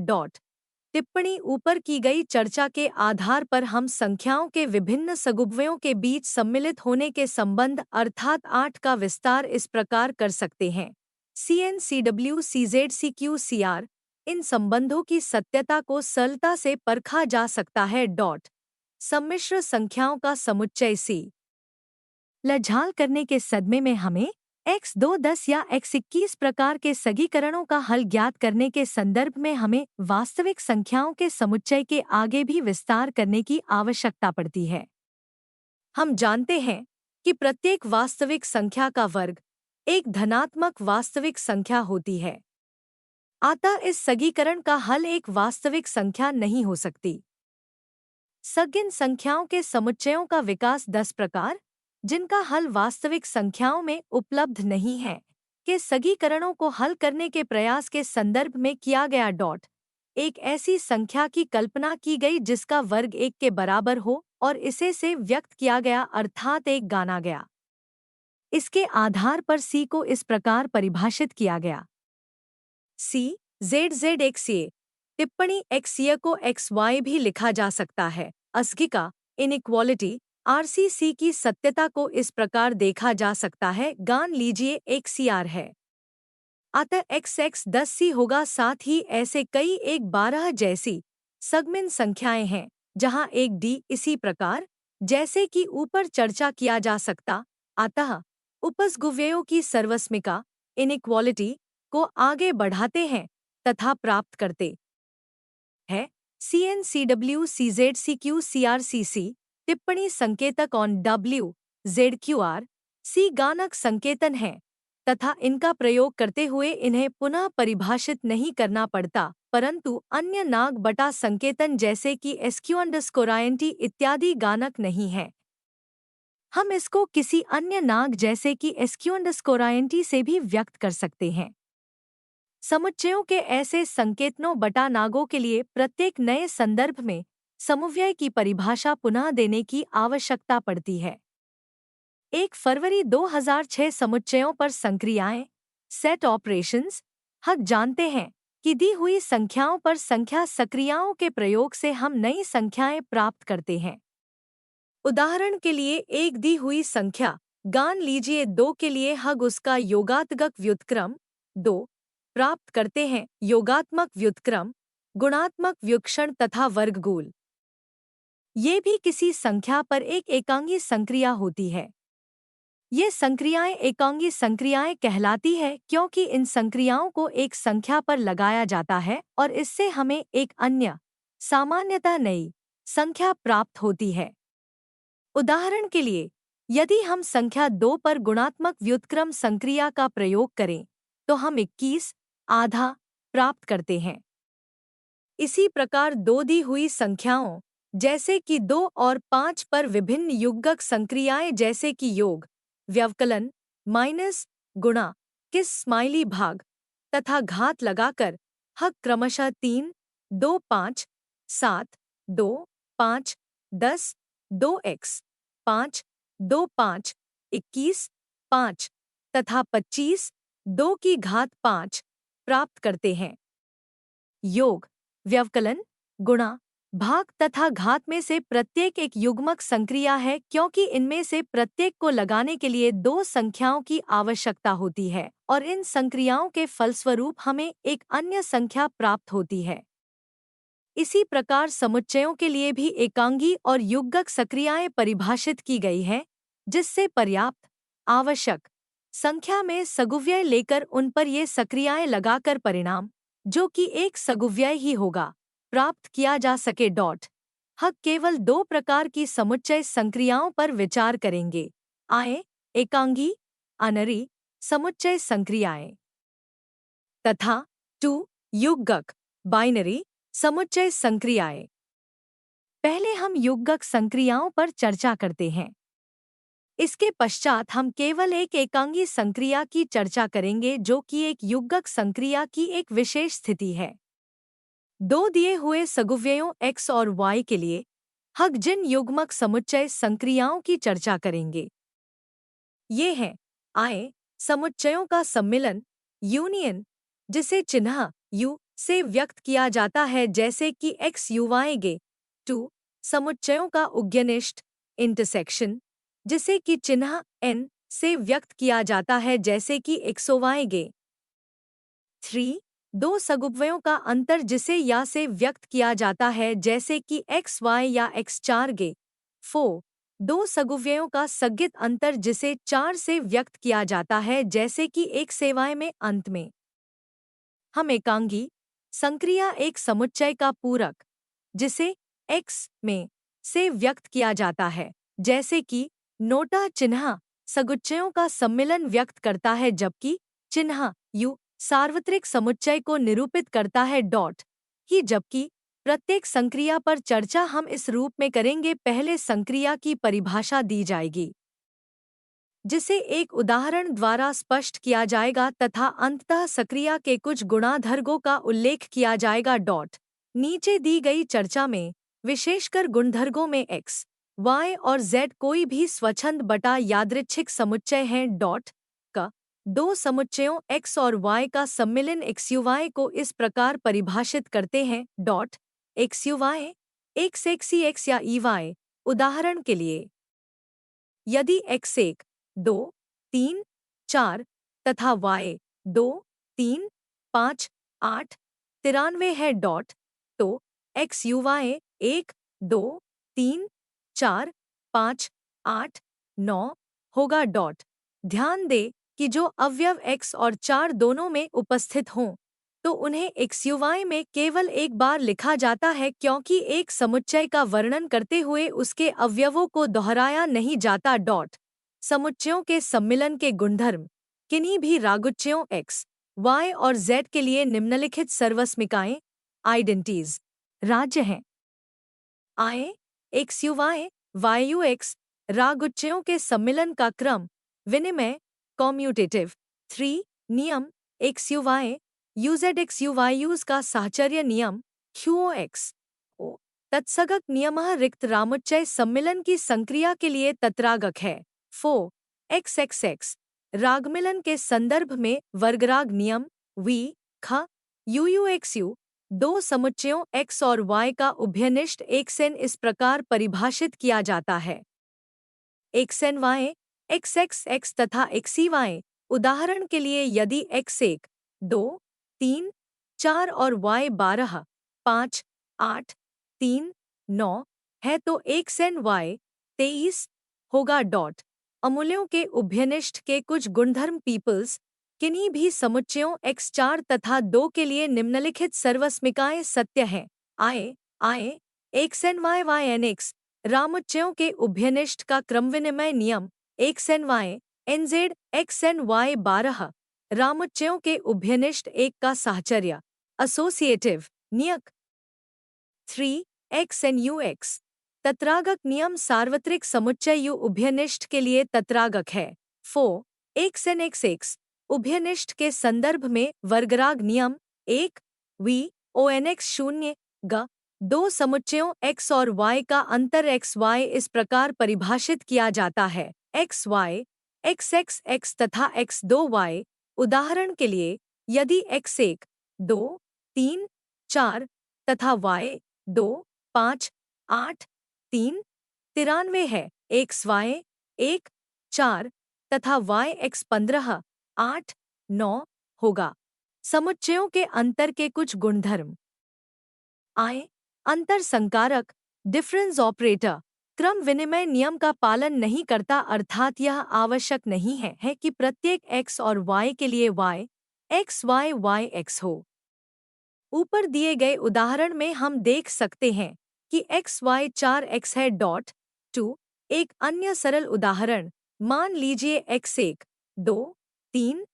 टिप्पणी ऊपर की गई चर्चा के आधार पर हम संख्याओं के विभिन्न सगुव्ययों के बीच सम्मिलित होने के संबंध अर्थात 8 का विस्तार इस प्रकार कर सकते हैं। CN CW CZ CQ CR इन संबंधों की सत्यता को सरलता से परखा जा सकता है। सम्मिश्र संख्याओं का समुच्चय C लजाल करने के सदमे में हमें X2 10 या X21 प्रकार के सगीकरणों का हल ज्ञात करने के संदर्भ में हमें वास्तविक संख्याओं के समुच्चय के आगे भी विस्तार करने की आवश्यकता पड़ती है। हम जानते हैं कि प्रत्येक वास्तविक संख्या का वर्ग एक धनात्मक वास्तविक संख्या होती है। अतः इस सगीकरण का हल एक वास्तविक संख्या नहीं हो सकती। सगिन संख्याओं के समुच्चयों का विकास 10 प्रकार जिनका हल वास्तविक संख्याओं में उपलब्ध नहीं है के सगीकरणों को हल करने के प्रयास के संदर्भ में किया गया। एक ऐसी संख्या की कल्पना की गई जिसका वर्ग 1 के बराबर हो और इसे से व्यक्त किया गया अर्थात 1 गाना गया। इसके आधार पर C को इस प्रकार परिभाषित किया गया। C ZZ XY टिप्पणी XY को XY भी लिखा जा सकता है। अस्गिका इनइक्वालिटी RCC की सत्यता को इस प्रकार देखा जा सकता है। गान लीजिए एक CR है, अतः XX 10 C होगा। साथ ही ऐसे कई 1 12 जैसी सगमिन संख्याएं हैं जहां एक D इसी प्रकार जैसे कि ऊपर चर्चा किया जा सकता, अतः उपसगुव्ययों की सर्वस्मिका इनइक्वालिटी को आगे बढ़ाते हैं तथा प्राप्त करते है। CNCW CZCQ CRCC टिप्पणी संकेतक ऑन WZQR C गानक संकेतन है तथा इनका प्रयोग करते हुए इन्हें पुनः परिभाषित नहीं करना पड़ता, परंतु अन्य नाग बटा संकेतन जैसे कि SQ_INT इत्यादि गानक नहीं है। हम इसको किसी अन्य नाग जैसे कि SQ_INT से भी व्यक्त कर सकते हैं। समुच्चयों के ऐसे संकेतनों बटा नागों के लिए प्रत्येक नए संदर्भ में समुव्यय की परिभाषा पुनः देने की आवश्यकता पड़ती है। 1 फरवरी 2006 समुच्चयों पर संक्रियाएं सेट ऑपरेशंस हम जानते हैं कि दी हुई संख्याओं पर संख्या सक्रियाओं के प्रयोग से हम नई संख्याएं प्राप्त करते हैं। उदाहरण के लिए एक दी हुई संख्या गान लीजिए 2 के लिए हम उसका योगात्मक व्युत्क्रम 2 प्राप्त करते हैं। योगात्मक व्युत्क्रम गुणात्मक व्युत्क्षण तथा वर्गमूल ये भी किसी संख्या पर एक एकांगी संक्रिया होती है। ये संक्रियाएं एकांगी संक्रियाएं कहलाती है क्योंकि इन संक्रियाओं को एक संख्या पर लगाया जाता है और इससे हमें एक अन्य सामान्यतः नई संख्या प्राप्त होती है। उदाहरण के लिए यदि हम संख्या 2 पर गुणात्मक व्युत्क्रम संक्रिया का प्रयोग करें तो हम 21 आधा प्राप्त करते हैं। इसी प्रकार दो दी हुई संख्याओं जैसे कि 2 और 5 पर विभिन्न युग्मक संक्रियाएं जैसे कि योग व्यवकलन माइनस गुणा किस स्माइली भाग तथा घात लगाकर हम क्रमशः 3 2 5 7 2 5 10 2x 5 2 5 21 5 तथा 25 2 की घात 5 प्राप्त करते हैं। योग व्यवकलन गुणा भाग तथा घात में से प्रत्येक एक युग्मक संक्रिया है क्योंकि इनमें से प्रत्येक को लगाने के लिए दो संख्याओं की आवश्यकता होती है और इन संक्रियाओं के फलस्वरूप हमें एक अन्य संख्या प्राप्त होती है। इसी प्रकार समुच्चयों के लिए भी एकांगी और युग्मक संक्रियाएं परिभाषित की गई है जिससे पर्याप्त आवश्यक संख्या में सगुव्यय लेकर उन पर ये संक्रियाएं लगाकर परिणाम जो कि एक सगुव्यय ही होगा प्राप्त किया जा सके। हम केवल दो प्रकार की समुच्चय संक्रियाओं पर विचार करेंगे। आए एकांगी अनरी समुच्चय संक्रियाएं तथा 2 युग्मक बाइनरी समुच्चय संक्रियाएं। पहले हम युग्मक संक्रियाओं पर चर्चा करते हैं। इसके पश्चात हम केवल एक एकांगी संक्रिया की चर्चा करेंगे जो कि एक युग्मक संक्रिया की एक विशेष स्थिति है। दो दिए हुए सगुव्ययों x और y के लिए हम जिन युग्मक समुच्चय संक्रियाओं की चर्चा करेंगे ये हैं आए समुच्चयों का सम्मिलन यूनियन जिसे चिन्ह u से व्यक्त किया जाता है जैसे कि x u y गे 2 समुच्चयों का उग्यनिष्ठ इंटरसेक्शन जिसे कि चिन्ह n से व्यक्त किया जाता है जैसे कि x y गे 3 दो सगुव्ययों का अंतर जिसे या से व्यक्त किया जाता है जैसे कि x y या x 4 गे 4 दो सगुव्ययों का सज्ञित अंतर जिसे 4 से व्यक्त किया जाता है जैसे कि एक सेवाएं में अंत में हम एकांगी संक्रिया एक समुच्चय का पूरक जिसे x में से व्यक्त किया जाता है जैसे कि नोटा चिन्ह समुच्चयों का सम्मिलन व्यक्त करता है जबकि चिन्ह u सार्वत्रिक समुच्चय को निरूपित करता है ही जबकि प्रत्येक संक्रिया पर चर्चा हम इस रूप में करेंगे। पहले संक्रिया की परिभाषा दी जाएगी जिसे एक उदाहरण द्वारा स्पष्ट किया जाएगा तथा अंततः संक्रिया के कुछ गुणाधर्गों का उल्लेख किया जाएगा। नीचे दी गई चर्चा में विशेषकर गुणधर्गों में x, y और z कोई भी स्वच्छंद बटा यादृच्छिक समुच्चय हैं। का दो समुच्चयों x और y का सम्मिलन xy को इस प्रकार परिभाषित करते हैं xy x या ey। उदाहरण के लिए यदि x1 2 3 4 तथा y 2 3 5 8 93 है तो xy 1 2 3 4 5, 8, 9 होगा डॉट। ध्यान दे कि जो अवयव x और 4 दोनों में उपस्थित हों तो उन्हें XUY में केवल एक बार लिखा जाता है क्योंकि एक समुच्चय का वर्णन करते हुए उसके अवयवों को दोहराया नहीं जाता डॉट। समुच्चयों के सम्मिलन के गुणधर्म किन्हीं भी रागुच्चयों x, y और z के लिए निम्नलिखित सर्वस्मिकाएं आइडेंटिटीज राज्य हैं। I, XUY, YUX रागुच्चयों के सम्मिलन का क्रम विनिमय कॉम्यूटेटिव। 3 नियम XUY UZXUYUs का साहचर्य नियम QOX ओ तत्सगक नियमः रिक्त रामुच्चय सम्मिलन की संक्रिया के लिए तत्रागक है। 4 XXX रागमिलन के संदर्भ में वर्गराग नियम वी ख UUXU दो समुच्चयों x और y का उभयनिष्ठ xn इस प्रकार परिभाषित किया जाता है। xny, xxx तथा xy उदाहरण के लिए यदि x1, 2, 3, 4 और y 12, 5, 8, 3, 9 है तो xny 23 होगा डॉट। अमूल्यों के उभयनिष्ठ के कुछ गुणधर्म पीपल्स किन्हीं भी समुच्चयों x4 तथा 2 के लिए निम्नलिखित सर्वस्मिकाएं सत्य हैं। I, xnynx रामुच्चयों के उभयनिष्ठ का क्रमविनिमय नियम xny nz xny 12 रामुच्चयों के उभयनिष्ठ एक का साहचर्य एसोसिएटिव नियक 3 xnux तत्रागक नियम सार्वत्रिक समुच्चय यु उभयनिष्ठ के लिए तत्रागक है। 4 xnxx उभयनिष्ठ के संदर्भ में वर्गराग नियम 1 वी onx 0 ग दो समुच्चयों x और y का अंतर xy इस प्रकार परिभाषित किया जाता है xy xxx तथा x2y उदाहरण के लिए यदि x1, 2, 3, 4 तथा y2, 5, 8, 3, 93 है xy 1, 4 तथा yx 15, 8, 9 होगा। समुच्चयों के अंतर के कुछ गुणधर्म I अंतर संकारक डिफरेंस ऑपरेटर क्रम विनिमय नियम का पालन नहीं करता अर्थात यह आवश्यक नहीं है कि प्रत्येक x और y के लिए y x y y x हो। ऊपर दिए गए उदाहरण में हम देख सकते हैं कि x y 4x है डॉट 2। एक अन्य सरल उदाहरण मान लीजिए x1, 2, 3,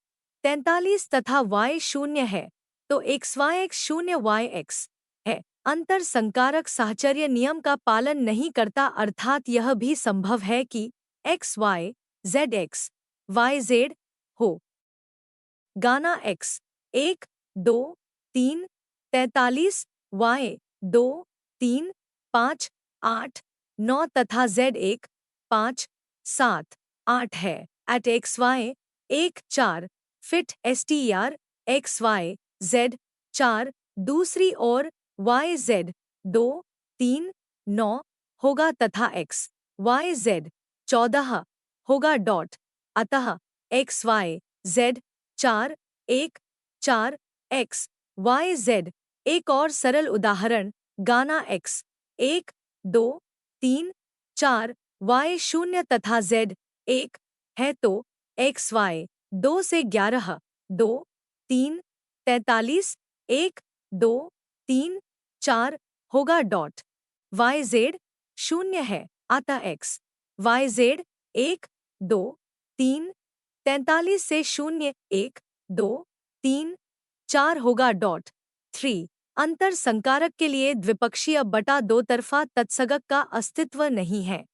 43 तथा y 0 है तो xyx 0 yx है। अंतर संकारक साहचर्य नियम का पालन नहीं करता अर्थात यह भी संभव है कि xy zx yz हो। गाना x 1, 2, 3, 43 y 2, 3, 5, 8, 9 तथा z1, 5, 7, 8 है। at xy 1, 4 fit str xy z 4 दूसरी ओर yz 2, 3, 9 होगा तथा x yz 14 होगा डॉट। अतः xy z 4, 1, 4 x yz एक और सरल उदाहरण गाना x 1, 2, 3, 4 y 0 तथा z 1 है तो xy 2 से 11, 2, 3, 43, 1, 2, 3, 4 होगा डॉट। yz 0 है अतः x yz 1, 2, 3, 43 से 0, 1, 2, 3, 4 होगा डॉट। 3 अंतर संकारक के लिए द्विपक्षीय बटा दो तरफा तत्सगक का अस्तित्व नहीं है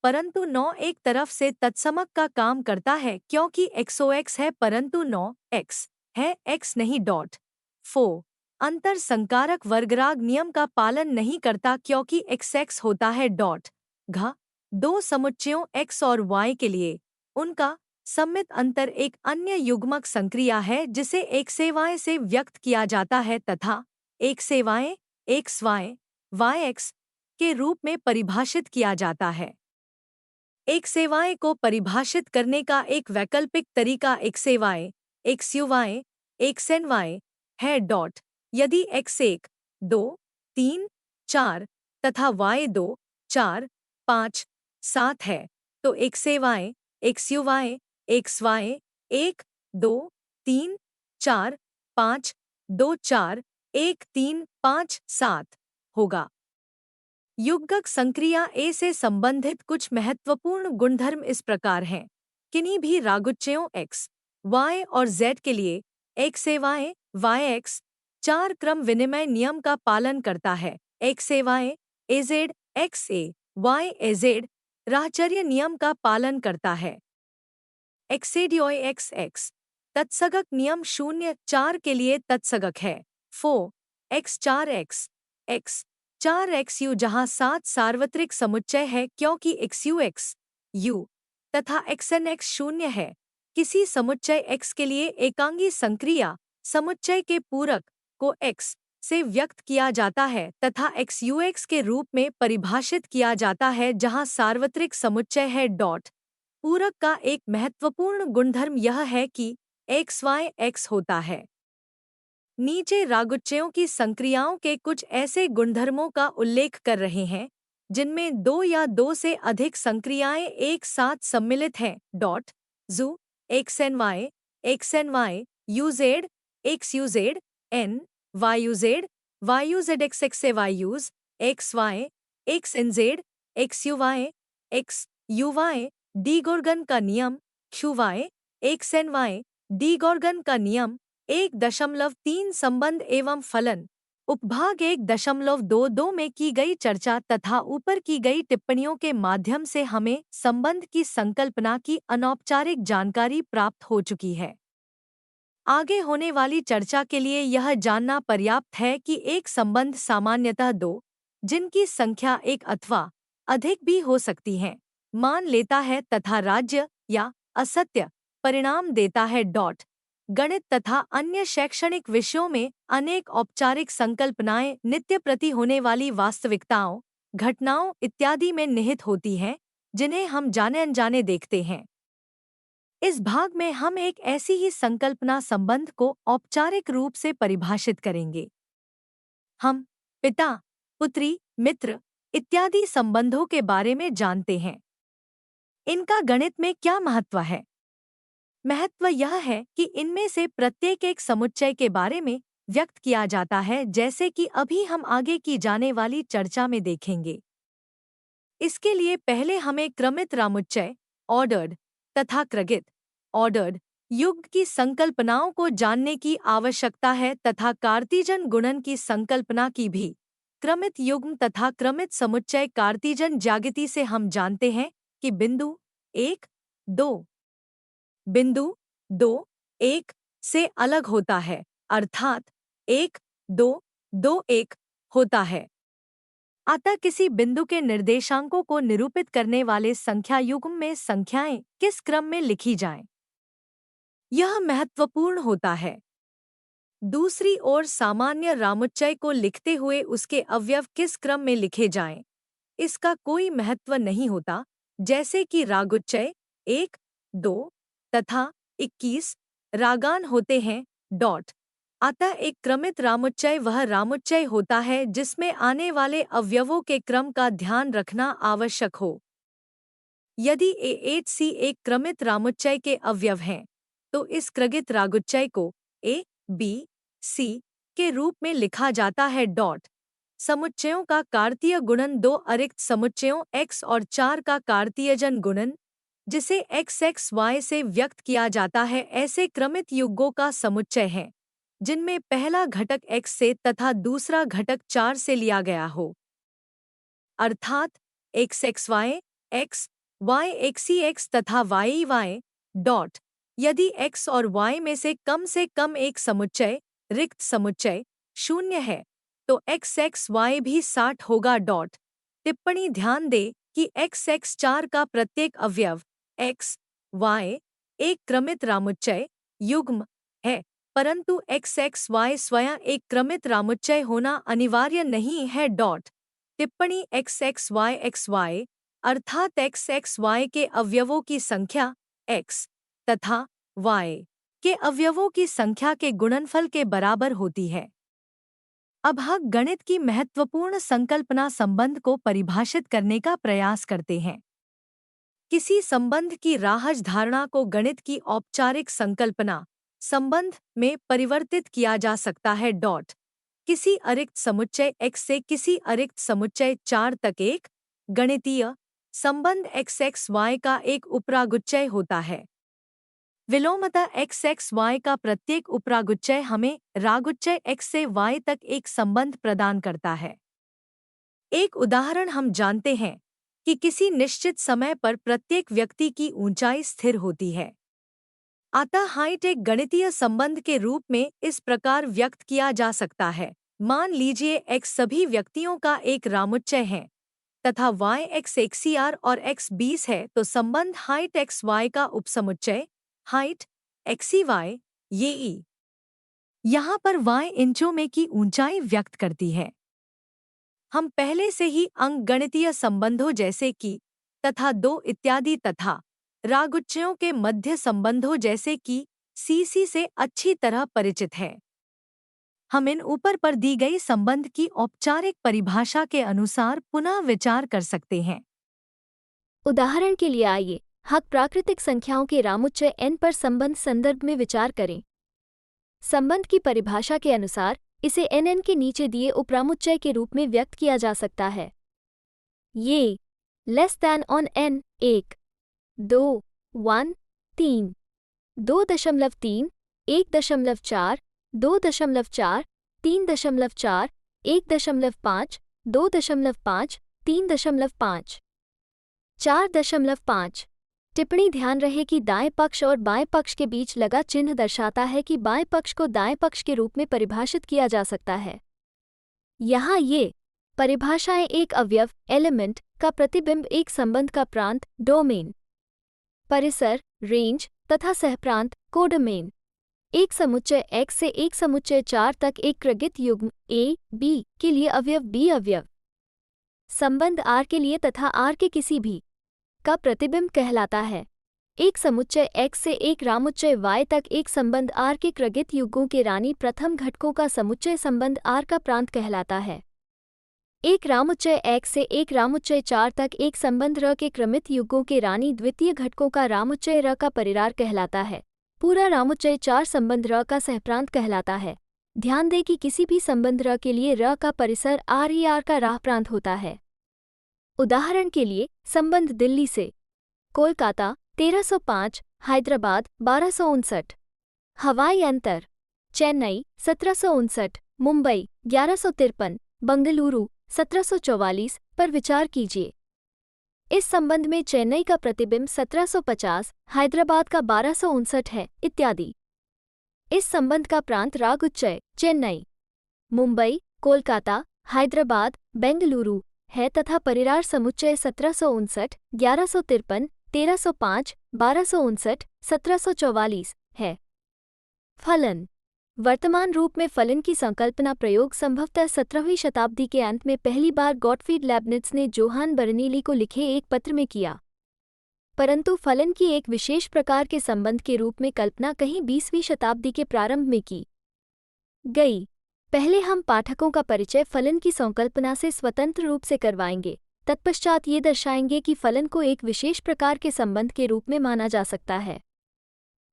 परंतु 9 एक तरफ से तत्समक का काम करता है क्योंकि XOX है परंतु 9x है x नहीं डॉट। 4 अंतर संकारक वर्गराग नियम का पालन नहीं करता क्योंकि XX होता है डॉट। घ दो समुच्चयों x और y के लिए उनका सम्मित अंतर एक अन्य युग्मक संक्रिया है जिसे एक सेवाएं से व्यक्त किया जाता है तथा एक सेवाएं xy yx के रूप में परिभाषित किया जाता है। एक सेवाएं को परिभाषित करने का एक वैकल्पिक तरीका एक सेवाएं XUY XNY है डॉट। यदि x1, 2, 3, 4 तथा y2, 4 5, 7 है, तो XAY, XUY, XY 1, 2, 3, 4, 5, 2, 4, 1, 3, 5, 7 होगा। युग्मक संक्रिया ए से संबंधित कुछ महत्वपूर्ण गुणधर्म इस प्रकार हैं। किन्हीं भी रागुच्चयों x, y और z के लिए XAY, YX 4 क्रम विनिमय नियम का पालन करता है। XAY, AZ, XA, YAZ राहचर्य नियम का पालन करता है। XADOI XX तत्सगक नियम 0-4 के लिए तत्सगक है। 4 X4X X 4XU जहाँ 7 सार्वत्रिक समुच्चय है क्योंकि XUX U तथा XNX 0 है। किसी समुच्चय X के लिए एकांगी संक्रिया समुच्चय के पूरक को X से व्यक्त किया जाता है तथा XUX के रूप में परिभाषित किया जाता है जहाँ सार्वत्रिक समुच्चय है डॉट। पूरक का एक महत्वपूर्ण गुणधर्म यह है कि XY होता है। नीचे रागुच्चयों की संक्रियाओं के कुछ ऐसे गुणधर्मों का उल्लेख कर रहे हैं जिनमें 2 या 2 से अधिक संक्रियाएं एक साथ सम्मिलित हैं। Dot ZU XNY UZ XUZ N YUZ YUZXXAYUZ XY XNZ XUY XUY डीगोर्गन का नियम XUY XNY डीगोर्गन का नियम 1.3 संबंध एवं फलन उपभाग 1.22 में की गई चर्चा तथा ऊपर की गई टिप्पणियों के माध्यम से हमें संबंध की संकल्पना की अनौपचारिक जानकारी प्राप्त हो चुकी है। आगे होने वाली चर्चा के लिए यह जानना पर्याप्त है कि एक संबंध सामान्यतः 2 जिनकी संख्या 1 अथवा अधिक भी हो सकती है मान लेता है तथा राज्य या असत्य परिणाम देता है। डॉट गणित तथा अन्य शैक्षणिक विषयों में अनेक औपचारिक संकल्पनाएं नित्य प्रति होने वाली वास्तविकताओं, घटनाओं इत्यादि में निहित होती हैं, जिन्हें हम जाने अनजाने देखते हैं। इस भाग में हम एक ऐसी ही संकल्पना संबंध को औपचारिक रूप से परिभाषित करेंगे। हम पिता, पुत्री, मित्र इत्यादि संबंधों के बारे में जानते हैं। इनका गणित में क्या महत्व है? महत्व यह है कि इनमें से प्रत्येक एक समुच्चय के बारे में व्यक्त किया जाता है, जैसे कि अभी हम आगे की जाने वाली चर्चा में देखेंगे। इसके लिए पहले हमें क्रमित रामुच्चय ऑर्डर्ड तथा क्रगित ऑर्डर्ड युग्म की संकल्पनाओं को जानने की आवश्यकता है तथा कार्तीजन गुणन की संकल्पना की भी। क्रमित युग्म तथा क्रमित समुच्चय कार्तीजन ज्यामिति से हम जानते हैं कि बिंदु 1, 2 बिंदु 2, 1 से अलग होता है, अर्थात 1, 2, 2, 1 होता है। अतः किसी बिंदु के निर्देशांकों को निरूपित करने वाले संख्या युग्म में संख्याएं किस क्रम में लिखी जाएं, यह महत्वपूर्ण होता है। दूसरी ओर सामान्य रामुच्चय को लिखते हुए उसके अवयव किस क्रम में लिखे जाएं, इसका कोई महत्व नहीं होता, जैसे कि रागुच्चय 1, 2 तथा 21 रागान होते हैं। डॉट अतः एक क्रमित रामुच्चय वह रामुच्चय होता है जिसमें आने वाले अवयवों के क्रम का ध्यान रखना आवश्यक हो। यदि A8C एक क्रमित रामुच्चय के अवयव हैं, तो इस क्रगित रागुच्चय को A, B, C के रूप में लिखा जाता है। डॉट समुच्चयों का कार्तीय गुणन 2 अरिक्त समुच्चयों x और 4 का कार्तीयजन गुणन, जिसे XXY से व्यक्त किया जाता है, ऐसे क्रमित युग्मों का समुच्चय है जिनमें पहला घटक x से तथा दूसरा घटक 4 से लिया गया हो, अर्थात XXY, X, Y XEX तथा YEY। डॉट यदि x और y में से कम एक समुच्चय रिक्त समुच्चय 0 है तो XXY भी 60 होगा। डॉट टिप्पणी ध्यान दें कि XX4 का प्रत्येक अवयव x, y एक क्रमित रामुच्चय युग्म है, परंतु XXY स्वयं एक क्रमित रामुच्चय होना अनिवार्य नहीं है। डॉट टिप्पणी XXY अर्थात XXY के अवयवों की संख्या x तथा y के अवयवों की संख्या के गुणनफल के बराबर होती है। अब हम गणित की महत्वपूर्ण संकल्पना संबंध को परिभाषित करने का प्रयास करते हैं। किसी संबंध की राहज धारणा को गणित की औपचारिक संकल्पना संबंध में परिवर्तित किया जा सकता है। किसी अरिक्त समुच्चय x से किसी अरिक्त समुच्चय 4 तक एक गणितीय संबंध x y का एक उपरागुच्चय होता है। विलोमतः x y का प्रत्येक उपरागुच्चय हमें रागुच्चय x से y तक एक संबंध प्रदान करता है। एक उदाहरण, हम जानते हैं कि किसी निश्चित समय पर प्रत्येक व्यक्ति की ऊंचाई स्थिर होती है। अतः हाइट एक गणितीय संबंध के रूप में इस प्रकार व्यक्त किया जा सकता है। मान लीजिए x सभी व्यक्तियों का एक रामुच्चय है तथा y x XCR और x 20 है, तो संबंध हाइट x y का उपसमुच्चय हाइट XCY ये ई यहाँ पर y इंचों में की ऊंचाई व्यक्त करती है। हम पहले से ही अंकगणितीय संबंधों जैसे कि तथा दो इत्यादि तथा रागुच्चयों के मध्य संबंधों जैसे कि सीसी से अच्छी तरह परिचित हैं। हम इन ऊपर पर दी गई संबंध की औपचारिक परिभाषा के अनुसार पुनः विचार कर सकते हैं। उदाहरण के लिए आइए हम प्राकृतिक संख्याओं के रामुच्चय n पर संबंध संदर्भ में विचार करें। संबंध की परिभाषा के अनुसार इसे nn के नीचे दिए उपरामुच्चय के रूप में व्यक्त किया जा सकता है। ये लेस दैन ऑन n 1 2 1 3 2.3 1.4 2.4 3.4 1.5 2.5 3.5 4.5। टिप्पणी, ध्यान रहे कि दाएं पक्ष और बाएं पक्ष के बीच लगा चिन्ह दर्शाता है कि बाएं पक्ष को दाएं पक्ष के रूप में परिभाषित किया जा सकता है। यहाँ ये परिभाषाएं एक अवयव एलिमेंट का प्रतिबिंब, एक संबंध का प्रांत डोमेन, परिसर रेंज तथा सहप्रांत कोडोमेन, एक समुच्चय x से एक समुच्चय 4 तक एक कृगित युग्म a b के लिए अवयव b अवयव, संबंध r के लिए तथा r के किसी भी का प्रतिबिंब कहलाता है। एक समुच्चय x से एक रामुच्चय y तक एक संबंध r के कृगित युग्मों के रानी प्रथम घटकों का समुच्चय संबंध r का प्रांत कहलाता है। एक रामुच्चय x से एक रामुच्चय 4 तक एक संबंध र के क्रमित युग्मों के रानी द्वितीय घटकों का रामुच्चय र का परिरार कहलाता है। पूरा रामुच्चय 4 संबंध र का सहप्रांत कहलाता है। ध्यान दें कि किसी भी संबंध र के लिए र का परिसर r का राह प्रांत होता है। उदाहरण के लिए संबंध दिल्ली से कोलकाता 1305, हैदराबाद 1259, हवाई अंतर चेन्नई 1759, मुंबई 1153, बंगलुरु 1744 पर विचार कीजिए। इस संबंध में चेन्नई का प्रतिबिंब 1750, हैदराबाद का 1259 है इत्यादि। इस संबंध का प्रांत रागुच्चय चेन्नई, मुंबई, कोलकाता, हैदराबाद, बेंगलुरु है तथा परिरार समुच्चय 1759, 1153, 1305, 1259, 1744 है। फलन वर्तमान रूप में फलन की संकल्पना प्रयोग संभवतः 17वीं शताब्दी के अंत में पहली बार गॉटफ्रीड लेibniz ने जोहान बर्नौली को लिखे एक पत्र में किया, परंतु फलन की एक विशेष प्रकार के संबंध के रूप में कल्पना कहीं 20वीं शताब्दी के प्रारंभ में की गई। पहले हम पाठकों का परिचय फलन की संकल्पना से स्वतंत्र रूप से करवाएंगे, तत्पश्चात ये दर्शाएंगे कि फलन को एक विशेष प्रकार के संबंध के रूप में माना जा सकता है।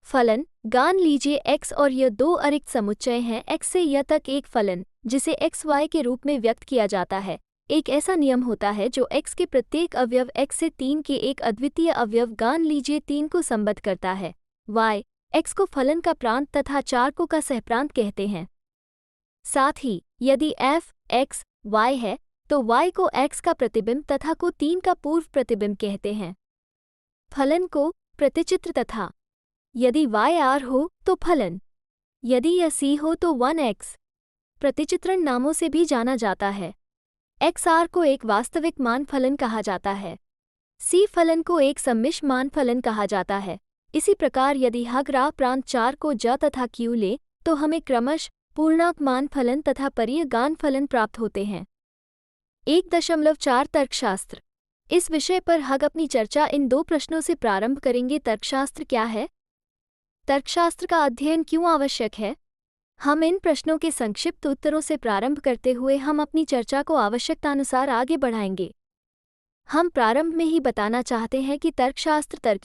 फलन, मान लीजिए x और यह दो अरिक्त समुच्चय हैं। x से y तक एक फलन जिसे xy के रूप में व्यक्त किया जाता है। एक ऐसा नियम होता है जो x के प्रत्येक अवयव x से 3 के एक अद्वितीय अवयव मान लीजिए 3 को संबद्ध करता है। y x को फलन का प्रांत तथा 4 को का सहप्रांत कहते हैं। साथ ही यदि f x y है तो y को x का प्रतिबिंब तथा को 3 का पूर्व प्रतिबिंब कहते हैं। फलन को प्रतिचित्र तथा यदि y r हो तो फलन, यदि यह c हो तो 1x प्रतिचित्रण नामों से भी जाना जाता है। x r को एक वास्तविक मान फलन कहा जाता है। c फलन को एक सम्मिश्र मान फलन कहा जाता है। इसी प्रकार यदि हम राह प्रांत 4 को j तथा q ले तो हमें क्रमशः पूर्णांक मान फलन तथा परिगान फलन प्राप्त होते हैं। 1.4 तर्कशास्त्र। इस विषय पर हम अपनी चर्चा इन दो प्रश्नों से प्रारंभ करेंगे। तर्कशास्त्र क्या है? तर्कशास्त्र का अध्ययन क्यों आवश्यक है? हम इन प्रश्नों के संक्षिप्त उत्तरों से प्रारंभ करते हुए हम अपनी चर्चा को आवश्यकतानुसार आगे बढ़ाएंगे। हम प्रारंभ में ही बताना चाहते हैं कि तर्कशास्त्र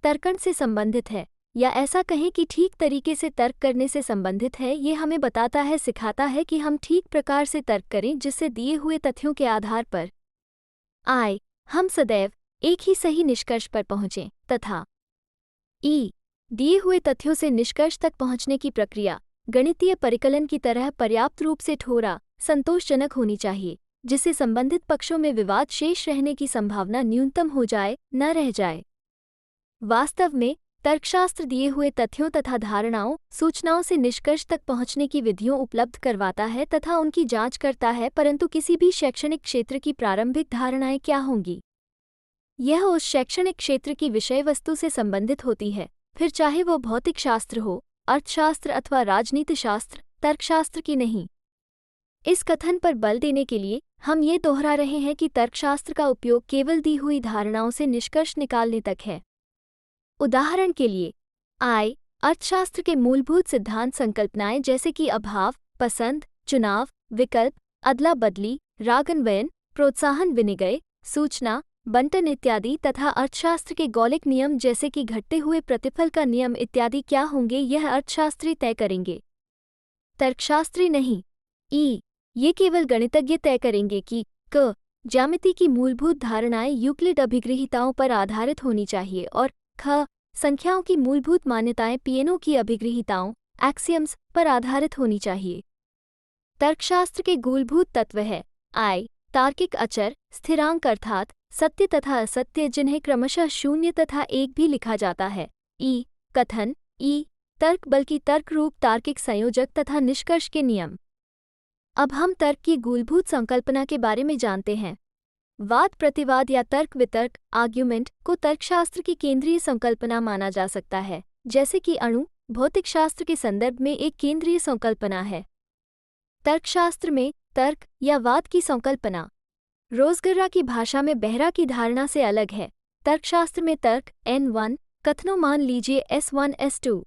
तर्कण से संबंधित है, या ऐसा कहें कि ठीक तरीके से तर्क करने से संबंधित है। ये हमें बताता है, सिखाता है कि हम ठीक प्रकार से तर्क करें जिससे दिए हुए तथ्यों के आधार पर हम सदैव एक ही सही निष्कर्ष पर पहुँचें, तथा दिए हुए तथ्यों से निष्कर्ष तक पहुँचने की प्रक्रिया गणितीय परिकलन की तरह पर्याप्त रूप से ठोरा, संतोषजनक होनी चाहिए, जिससे संबंधित पक्षों में विवाद शेष रहने की संभावना न्यूनतम हो जाए, न रह जाए। वास्तव में तर्कशास्त्र दिए हुए तथ्यों तथा धारणाओं, सूचनाओं से निष्कर्ष तक पहुंचने की विधियों उपलब्ध करवाता है तथा उनकी जांच करता है, परंतु किसी भी शैक्षणिक क्षेत्र की प्रारंभिक धारणाएं क्या होंगी, यह उस शैक्षणिक क्षेत्र की विषय वस्तु से संबंधित होती है, फिर चाहे वो भौतिक शास्त्र हो, अर्थशास्त्र अथवा राजनीति शास्त्र, तर्कशास्त्र की नहीं। इस कथन पर बल देने के लिए हम ये दोहरा रहे हैं कि तर्कशास्त्र का उपयोग केवल दी हुई धारणाओं से निष्कर्ष निकालने तक है। उदाहरण के लिए अर्थशास्त्र के मूलभूत सिद्धांत संकल्पनाएं जैसे कि अभाव, पसंद, चुनाव, विकल्प, अदला बदली, रागन्वयन, प्रोत्साहन, विनिमय, सूचना बंटन इत्यादि, तथा अर्थशास्त्र के गौलिक नियम जैसे कि घटते हुए प्रतिफल का नियम इत्यादि क्या होंगे, यह अर्थशास्त्री तय करेंगे, तर्कशास्त्री नहीं। ये केवल गणितज्ञ तय करेंगे कि ज्यामिति की मूलभूत धारणाएं यूक्लिड अभिगृहीताओं पर आधारित होनी चाहिए, और संख्याओं की मूलभूत मान्यताएं पिएनो की अभिगृहीताओं एक्सियम्स पर आधारित होनी चाहिए। तर्कशास्त्र के मूलभूत तत्व है तार्किक अचर, स्थिरांक अर्थात सत्य तथा असत्य, जिन्हें क्रमशः शून्य तथा एक भी लिखा जाता है। कथन, तर्क बल्कि तर्क रूप तार्किक संयोजक तथा निष्कर्ष के नियम। अब हम तर्क की मूलभूत संकल्पना के बारे में जानते हैं। वाद प्रतिवाद या तर्क वितर्क आर्ग्यूमेंट को तर्कशास्त्र की केंद्रीय संकल्पना माना जा सकता है, जैसे कि अणु भौतिकशास्त्र के संदर्भ में एक केंद्रीय संकल्पना है। तर्कशास्त्र में तर्क या वाद की संकल्पना रोजगर्रा की भाषा में बहरा की धारणा से अलग है। तर्कशास्त्र में तर्क N1 कथनों मान लीजिए S1 S2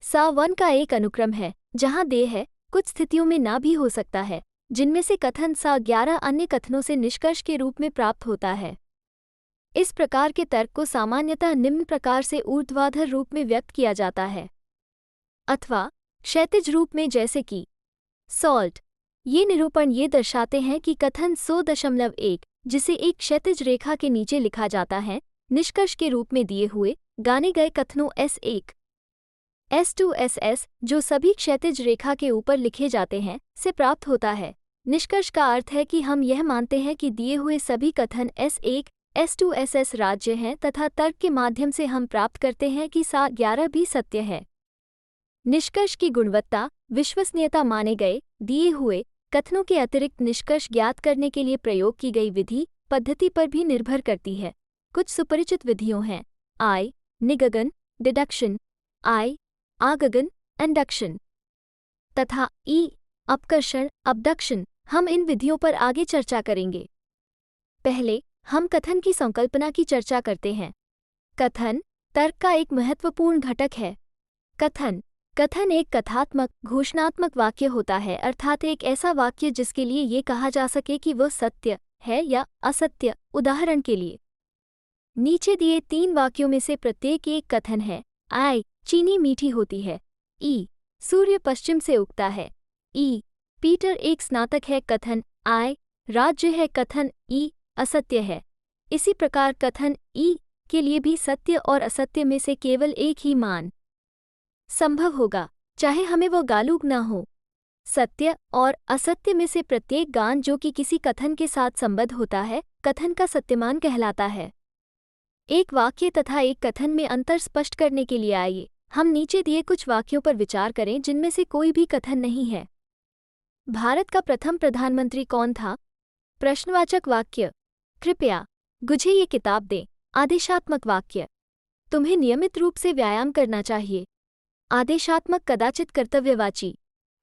सा1 का एक अनुक्रम है, जहां दे है, कुछ स्थितियों में ना भी हो सकता है, जिनमें से कथन सा 11 अन्य कथनों से निष्कर्ष के रूप में प्राप्त होता है। इस प्रकार के तर्क को सामान्यतः निम्न प्रकार से ऊर्ध्वाधर रूप में व्यक्त किया जाता है, अथवा क्षैतिज रूप में, जैसे कि सॉल्ट। ये निरूपण ये दर्शाते हैं कि कथन 100.1, जिसे एक क्षैतिज रेखा के नीचे लिखा जाता है, निष्कर्ष के रूप में दिए हुए गाने गए कथनों S1 S2 SS, जो सभी क्षैतिज रेखा के ऊपर लिखे जाते हैं, से प्राप्त होता है। निष्कर्ष का अर्थ है कि हम यह मानते हैं कि दिए हुए सभी कथन S1 S2 SS राज्य हैं, तथा तर्क के माध्यम से हम प्राप्त करते हैं कि सा 11 भी सत्य है। निष्कर्ष की गुणवत्ता, विश्वसनीयता माने गए दिए हुए कथनों के अतिरिक्त निष्कर्ष ज्ञात करने के लिए प्रयोग की गई विधि पद्धति पर भी निर्भर करती है। कुछ सुपरिचित विधियों हैं निगगन डिडक्शन, आगगन इंडक्शन, तथा अपकर्षण अबडक्शन। हम इन विधियों पर आगे चर्चा करेंगे। पहले हम कथन की संकल्पना की चर्चा करते हैं। कथन तर्क का एक महत्वपूर्ण घटक है। कथन एक कथात्मक घोषणात्मक वाक्य होता है, अर्थात एक ऐसा वाक्य जिसके लिए ये कहा जा सके कि वह सत्य है या असत्य। उदाहरण के लिए नीचे दिए 3 वाक्यों में से प्रत्येक एक कथन है। चीनी मीठी होती है। सूर्य पश्चिम से उगता है। पीटर एक स्नातक है। कथन राज्य है। कथन असत्य है। इसी प्रकार कथन के लिए भी सत्य और असत्य में से केवल एक ही मान संभव होगा, चाहे हमें वो गालूग ना हो। सत्य और असत्य में से प्रत्येक गान जो कि किसी कथन के साथ संबद्ध होता है, कथन का सत्यमान कहलाता है। एक वाक्य तथा एक कथन में अंतर स्पष्ट करने के लिए आइए हम नीचे दिए कुछ वाक्यों पर विचार करें जिनमें से कोई भी कथन नहीं है। भारत का प्रथम प्रधानमंत्री कौन था? प्रश्नवाचक वाक्य, कृपया मुझे ये किताब दें। आदेशात्मक वाक्य, तुम्हें नियमित रूप से व्यायाम करना चाहिए। आदेशात्मक कदाचित कर्तव्यवाची,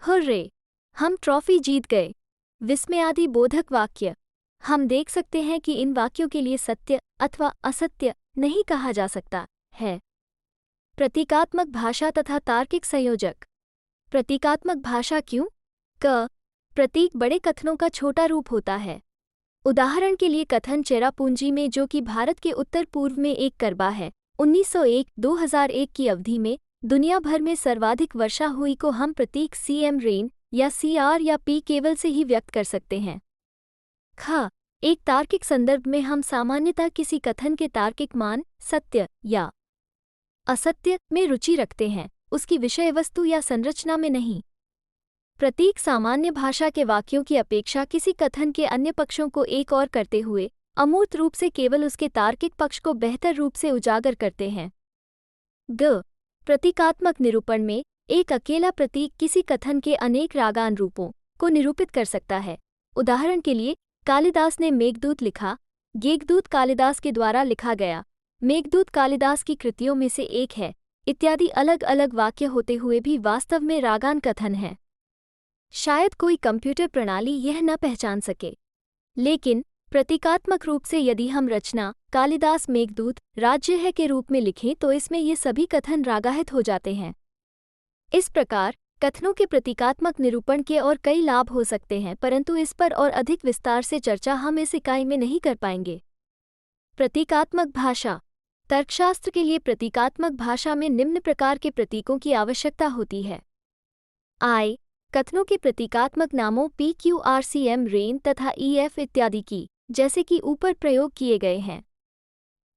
हुर्रे हम ट्रॉफी जीत गए। विस्मयादि बोधक वाक्य, हम देख सकते हैं कि इन वाक्यों के लिए सत्य अथवा असत्य नहीं कहा जा सकता है। प्रतीकात्मक भाषा तथा तार्किक संयोजक, प्रतीकात्मक भाषा क्यों? क. प्रतीक बड़े कथनों का छोटा रूप होता है। उदाहरण के लिए कथन चेरापूंजी में, जो कि भारत के उत्तर पूर्व में एक करबा है, 1901-2001 की अवधि में दुनिया भर में सर्वाधिक वर्षा हुई को हम प्रतीक CM रेन या CR या P केवल से ही व्यक्त कर सकते हैं। ख. एक तार्किक संदर्भ में हम सामान्यतः किसी कथन के तार्किक मान, सत्य या असत्य में रुचि रखते हैं, उसकी विषय वस्तु या संरचना में नहीं। प्रतीक सामान्य भाषा के वाक्यों की अपेक्षा किसी कथन के अन्य पक्षों को एक और करते हुए अमूर्त रूप से केवल उसके तार्किक पक्ष को बेहतर रूप से उजागर करते हैं। ग. प्रतीकात्मक निरूपण में एक अकेला प्रतीक किसी कथन के अनेक रागान रूपों को निरूपित कर सकता है। उदाहरण के लिए, कालिदास ने मेघदूत लिखा। गेघदूत कालिदास के द्वारा लिखा गया। मेघदूत कालिदास की कृतियों में से एक है, इत्यादि अलग अलग वाक्य होते हुए भी वास्तव में रागान कथन है। शायद कोई कंप्यूटर प्रणाली यह न पहचान सके, लेकिन प्रतीकात्मक रूप से यदि हम रचना कालिदास मेघदूत राज्य है के रूप में लिखें तो इसमें ये सभी कथन रागाहित हो जाते हैं। इस प्रकार कथनों के प्रतीकात्मक निरूपण के और कई लाभ हो सकते हैं, परंतु इस पर और अधिक विस्तार से चर्चा हम इस इकाई में नहीं कर पाएंगे। प्रतीकात्मक भाषा। तर्कशास्त्र के लिए प्रतीकात्मक भाषा में निम्न प्रकार के प्रतीकों की आवश्यकता होती है। आई. कथनों के प्रतीकात्मक नामों PQRCM रेन तथा EF इत्यादि की, जैसे कि ऊपर प्रयोग किए गए हैं।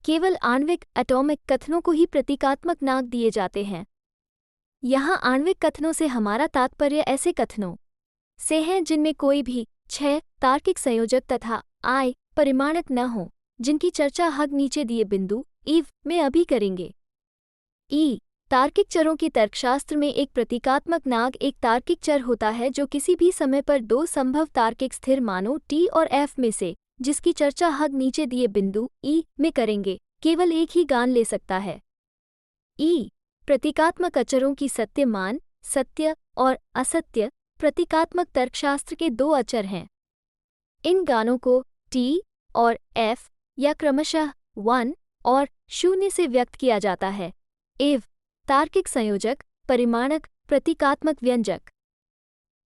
केवल आणविक एटॉमिक कथनों को ही प्रतीकात्मक नाम दिए जाते हैं। यहाँ आणविक कथनों से हमारा तात्पर्य ऐसे कथनों से है जिनमें कोई भी 6 तार्किक संयोजक तथा I परिमाणक न हो, जिनकी चर्चा हग नीचे दिए बिंदु ईव में अभी करेंगे। ई. तार्किक चरों की तर्कशास्त्र में एक प्रतीकात्मक नाग एक तार्किक चर होता है जो किसी भी समय पर दो संभव तार्किक स्थिर मानों T और F में से, जिसकी चर्चा हग नीचे दिए बिंदु E में करेंगे, केवल एक ही गान ले सकता है। ई. प्रतीकात्मक अचरों की सत्य मान, सत्य और असत्य प्रतीकात्मक तर्कशास्त्र के दो अचर हैं। इन गानों को T और F या क्रमशः 1 और 0 से व्यक्त किया जाता है। एव. तार्किक संयोजक, परिमाणक, प्रतीकात्मक व्यंजक।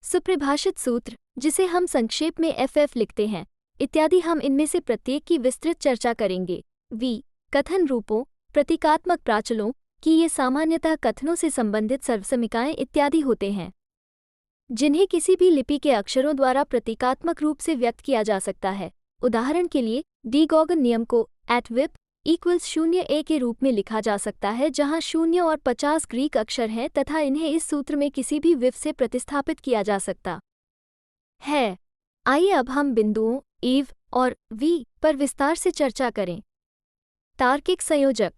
सुपरिभाषित सूत्र, जिसे हम संक्षेप में FF लिखते हैं, इत्यादि हम इनमें से प्रत्येक की विस्तृत चर्चा करेंगे। वी. कथन रूपों, प्रतीकात्मक प्राचलों की ये सामान्यतः कथनों से संबंधित सर्वसमीकाएं इत्यादि होते हैं, जिन्हें किसी भी लिपि के अक्षरों द्वारा प्रतीकात्मक रूप से व्यक्त किया जा सकता है। उदाहरण के लिए, डी गॉगन नियम को @wip = 0a के रूप में लिखा जा सकता है, जहां 0 और 50 ग्रीक अक्षर हैं तथा इन्हें इस सूत्र में किसी भी विफ से प्रतिस्थापित किया जा सकता है। आइए अब हम बिंदुओं ईव और वी पर विस्तार से चर्चा करें। तार्किक संयोजक।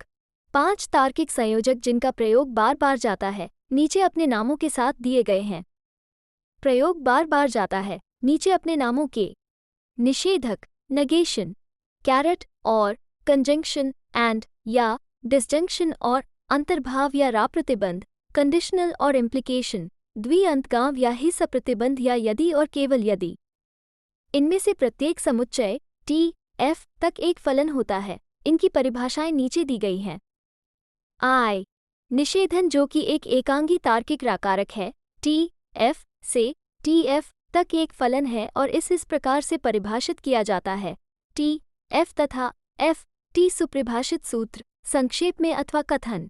5 तार्किक संयोजक जिनका प्रयोग बार बार जाता है, नीचे अपने नामों के साथ दिए गए हैं। प्रयोग बार बार जाता है, नीचे अपने नामों के निषेधक, नेगेशन, कैरेट और कंजंक्शन एंड या डिसजंक्शन और अंतर्भाव या राप्रतिबंध, कंडीशनल और इम्प्लीकेशन, द्विअंतगांव या ही सप्रतिबंध या यदि और केवल यदि। इनमें से प्रत्येक समुच्चय T, F तक एक फलन होता है। इनकी परिभाषाएं नीचे दी गई हैं। I. निषेधन, जो कि एक एकांगी तार्किक राकारक है, T, F से TF तक एक फलन है और इस प्रकार से परिभाषित किया जाता है। T, F तथा F, T सुपरिभाषित सूत्र, संक्षेप में अथवा कथन।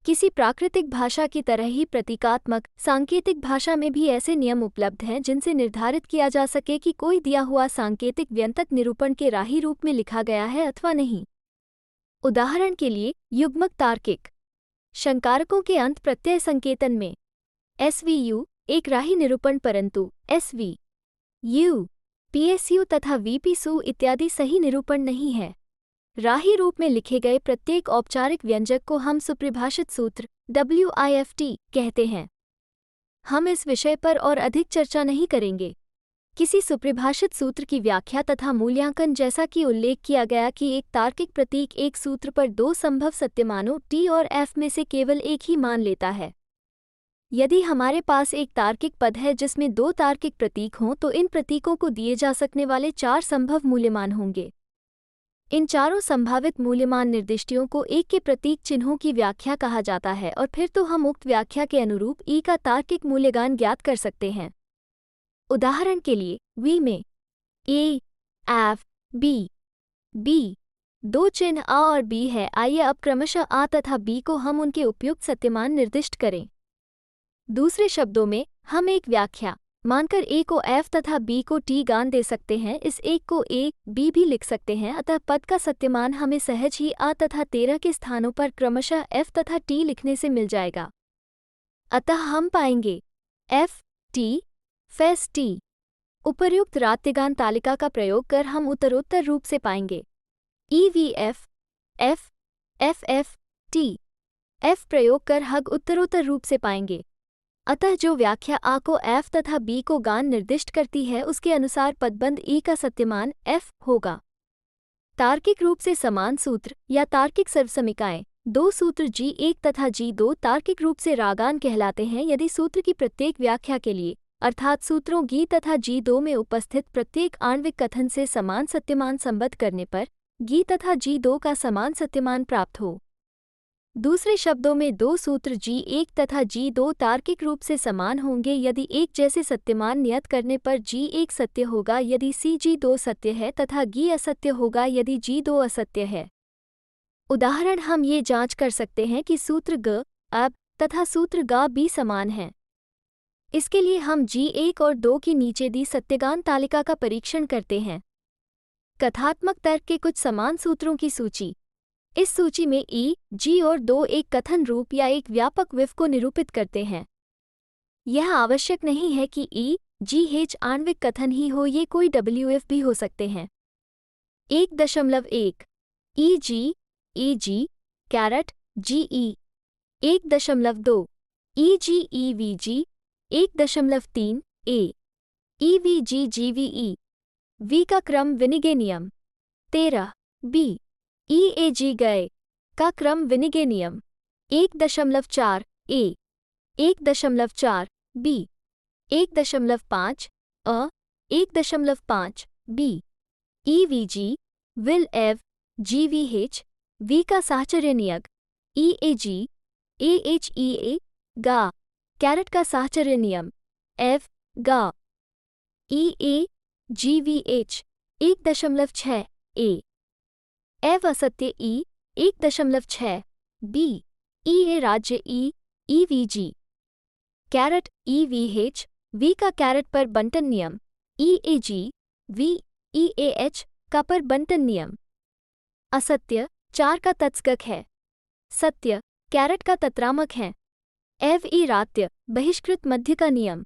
किसी प्राकृतिक भाषा की तरह ही प्रतीकात्मक सांकेतिक भाषा में भी ऐसे नियम उपलब्ध हैं जिनसे निर्धारित किया जा सके कि कोई दिया हुआ सांकेतिक व्यंजक निरूपण के राही रूप में लिखा गया है अथवा नहीं। उदाहरण के लिए, युग्मक तार्किक शंकारकों के अंत प्रत्यय संकेतन में SVU एक राही निरूपण, परंतु SVU, PSU तथा VPSU इत्यादि सही निरूपण नहीं है। राही रूप में लिखे गए प्रत्येक औपचारिक व्यंजक को हम सुपरिभाषित सूत्र WIFT कहते हैं। हम इस विषय पर और अधिक चर्चा नहीं करेंगे। किसी सुपरिभाषित सूत्र की व्याख्या तथा मूल्यांकन, जैसा कि उल्लेख किया गया कि एक तार्किक प्रतीक एक सूत्र पर दो संभव सत्यमानों T और F में से केवल एक ही मान लेता है। यदि हमारे पास एक तार्किक पद है जिसमें दो तार्किक प्रतीक हों, तो इन प्रतीकों को दिए जा सकने वाले 4 संभव मूल्यमान होंगे। इन चारों संभावित मूल्यमान निर्दिष्टियों को एक के प्रतीक चिन्हों की व्याख्या कहा जाता है और फिर तो हम उक्त व्याख्या के अनुरूप ई का तार्किक मूल्यगान ज्ञात कर सकते हैं। उदाहरण के लिए वी में ए, एफ, बी दो चिन्ह आ और बी है। आइए अब क्रमशः आ तथा बी को हम उनके उपयुक्त सत्यमान निर्दिष्ट करें। दूसरे शब्दों में हम एक व्याख्या मानकर ए को एफ तथा बी को टी गान दे सकते हैं। इस एक को ए, बी भी लिख सकते हैं, अतः पद का सत्यमान हमें सहज ही आ तथा 13 के स्थानों पर क्रमशः एफ तथा टी लिखने से मिल जाएगा। अतः हम पाएंगे एफ टी फेस टी। उपर्युक्त रात्यगान तालिका का प्रयोग कर हम उत्तरोत्तर रूप से पाएंगे E V F F F F T. F प्रयोग कर हग उत्तरोत्तर रूप से पाएंगे। अतः जो व्याख्या आ को एफ तथा बी को गान निर्दिष्ट करती है उसके अनुसार पदबंध ई का सत्यमान एफ होगा। तार्किक रूप से समान सूत्र या तार्किक सर्वसमीकाएं दो सूत्र G1 तथा G2 तार्किक रूप से रागान कहलाते हैं यदि सूत्र की प्रत्येक व्याख्या के लिए अर्थात सूत्रों G तथा G2 में उपस्थित प्रत्येक आणविक कथन से समान सत्यमान संबद्ध करने पर G तथा G2 का समान सत्यमान प्राप्त हो। दूसरे शब्दों में दो सूत्र G1 तथा G2 तार्किक रूप से समान होंगे यदि एक जैसे सत्यमान नियत करने पर G1 सत्य होगा यदि G2 सत्य है तथा G असत्य होगा यदि G2 असत्य है। उदाहरण हम ये जांच कर सकते हैं कि सूत्र ग अब तथा सूत्र गा भी समान हैं। इसके लिए हम G1 और 2 की नीचे दी सत्यगान तालिका का परीक्षण करते हैं। कथात्मक तर्क के कुछ समान सूत्रों की सूची। इस सूची में ई, जी और 2 एक कथन रूप या एक व्यापक विफ को निरूपित करते हैं। यह आवश्यक नहीं है कि ई, जी एच आणविक कथन ही हो, ये कोई WF भी हो सकते हैं। 1.1 ई जी कैरेट GE 1.2 EG 1.3 ए EVG GVE V का क्रम विनिगे नियम 13 B EAG गए का क्रम विनिगे नियम 1.4 A 1.4 B 1.5 a 1.5 B EVG will एव GVH V का साहचर्य नियम EAG AHEA गा कैरेट का साहचर्य नियम F गा EA GVH 1.6 A एव असत्य E 1.6 B EA राज्य E EVG caret EVH V का कैरेट पर बंटन नियम EAG V EAH का पर बंटन नियम। असत्य 4 का तत्सगक है, सत्य कैरेट का तत्रामक है। एव ई रात्य बहिष्कृत मध्य का नियम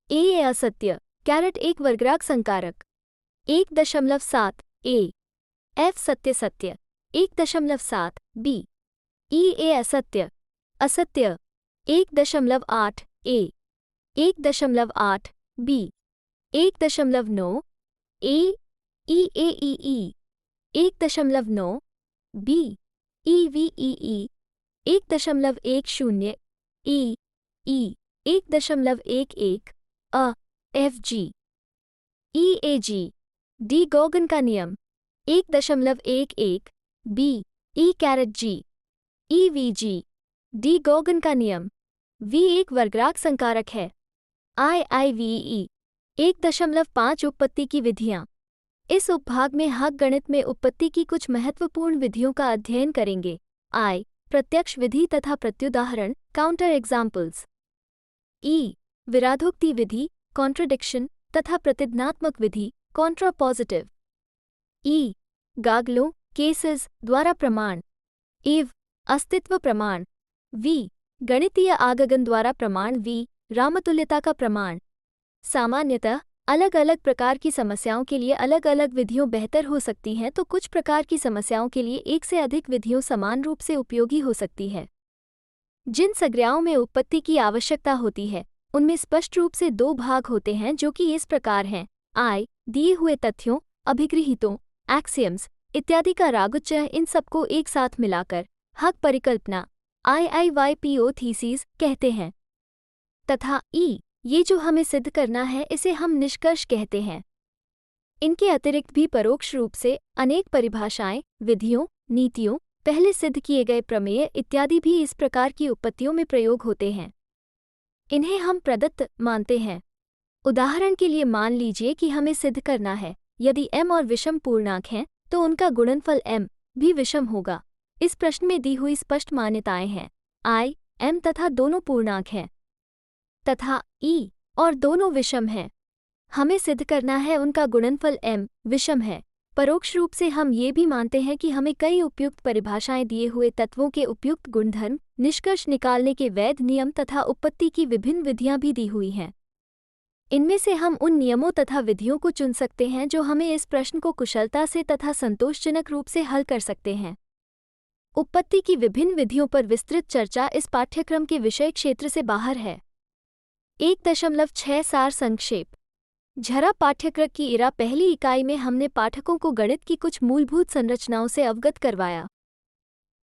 ए असत्य कैरेट एक वर्गराग संकारक 1.7 ए एफ सत्य सत्य 1.7 बी ए असत्य असत्य 1.8 A 1.8 B 1.9 A E 1.9 B EVEE 1.10 E 1.11 अ FG EAG डी गॉगन का नियम 1.11 B E caret G EVG De Morgan का नियम V एक वर्गराग संकारक है। IIVE 1.5 उत्पत्ति की विधियां। इस उपभाग में हग गणित में उत्पत्ति की कुछ महत्वपूर्ण विधियों का अध्ययन करेंगे। I प्रत्यक्ष विधि तथा प्रत्युदाहरण काउंटर एग्जाम्पल्स। E विराधोक्ति विधि कॉन्ट्रडिक्शन तथा प्रतिज्ञात्मक विधि कॉन्ट्रापॉजिटिव। E गागलों केसेस द्वारा प्रमाण। इव अस्तित्व प्रमाण। V गणितीय आगमन द्वारा प्रमाण। V रामतुल्यता का प्रमाण। सामान्यतः अलग अलग प्रकार की समस्याओं के लिए अलग अलग विधियों बेहतर हो सकती हैं, तो कुछ प्रकार की समस्याओं के लिए एक से अधिक विधियों समान रूप से उपयोगी हो सकती है। जिन संज्ञाओं में उत्पत्ति की आवश्यकता होती है उनमें स्पष्ट रूप से दो भाग होते हैं जो कि इस प्रकार हैं। I दिए हुए तथ्यों अभिगृहीतों एक्सियम्स इत्यादि का रागुच्चय इन सबको एक साथ मिलाकर हक परिकल्पना IIYPO थीसिस कहते हैं। तथा E ये जो हमें सिद्ध करना है इसे हम निष्कर्ष कहते हैं। इनके अतिरिक्त भी परोक्ष रूप से अनेक परिभाषाएं, विधियों, नीतियों, पहले सिद्ध किए गए प्रमेय इत्यादि भी इस प्रकार की उत्पत्तियों में प्रयोग होते हैं। इन्हें हम प्रदत्त मानते हैं। उदाहरण के लिए मान लीजिए कि हमें सिद्ध करना है, यदि m और विषम पूर्णांक हैं तो उनका गुणनफल m भी विषम होगा। इस प्रश्न में दी हुई स्पष्ट मान्यताएं हैं। I, m तथा दोनों पूर्णांक हैं तथा e और दोनों विषम हैं। हमें सिद्ध करना है उनका गुणनफल m विषम है। परोक्ष रूप से हम ये भी मानते हैं कि हमें कई उपयुक्त परिभाषाएं दिए हुए तत्वों के उपयुक्त गुणधर्म, निष्कर्ष निकालने के वैध नियम तथा उत्पत्ति की विभिन्न विधियां भी दी हुई हैं। इनमें से हम उन नियमों तथा विधियों को चुन सकते हैं जो हमें इस प्रश्न को कुशलता से तथा संतोषजनक रूप से हल कर सकते हैं। उत्पत्ति की विभिन्न विधियों पर विस्तृत चर्चा इस पाठ्यक्रम के विषय क्षेत्र से बाहर है। 1.6 सार संक्षेप। झरा पाठ्यक्रम की इरा पहली इकाई में हमने पाठकों को गणित की कुछ मूलभूत संरचनाओं से अवगत करवाया।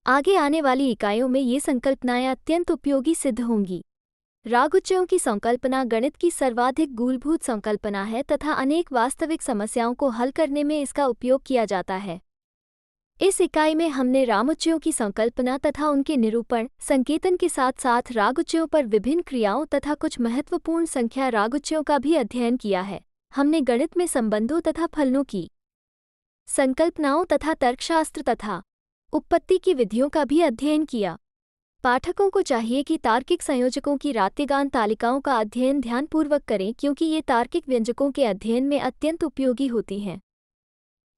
आगे आने वाली इकाइयों में ये संकल्पनाएं अत्यंत उपयोगी सिद्ध होंगी। रागुच्चयों की संकल्पना गणित की सर्वाधिक मूलभूत संकल्पना है तथा अनेक वास्तविक समस्याओं को हल करने में इसका उपयोग किया जाता है। इस इकाई में हमने रामुच्चयों की संकल्पना तथा उनके निरूपण, संकेतन के साथ साथ रागुच्चयों पर विभिन्न क्रियाओं तथा कुछ महत्वपूर्ण संख्या रागुच्चयों का भी अध्ययन किया है। हमने गणित में संबंधों तथा फलनों की संकल्पनाओं तथा तर्कशास्त्र तथा उत्पत्ति की विधियों का भी अध्ययन किया। पाठकों को चाहिए कि तार्किक संयोजकों की रात्रिगान तालिकाओं का अध्ययन ध्यानपूर्वक करें क्योंकि ये तार्किक व्यंजकों के अध्ययन में अत्यंत उपयोगी होती हैं।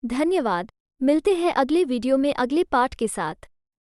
धन्यवाद। मिलते हैं अगले वीडियो में अगले पाठ के साथ।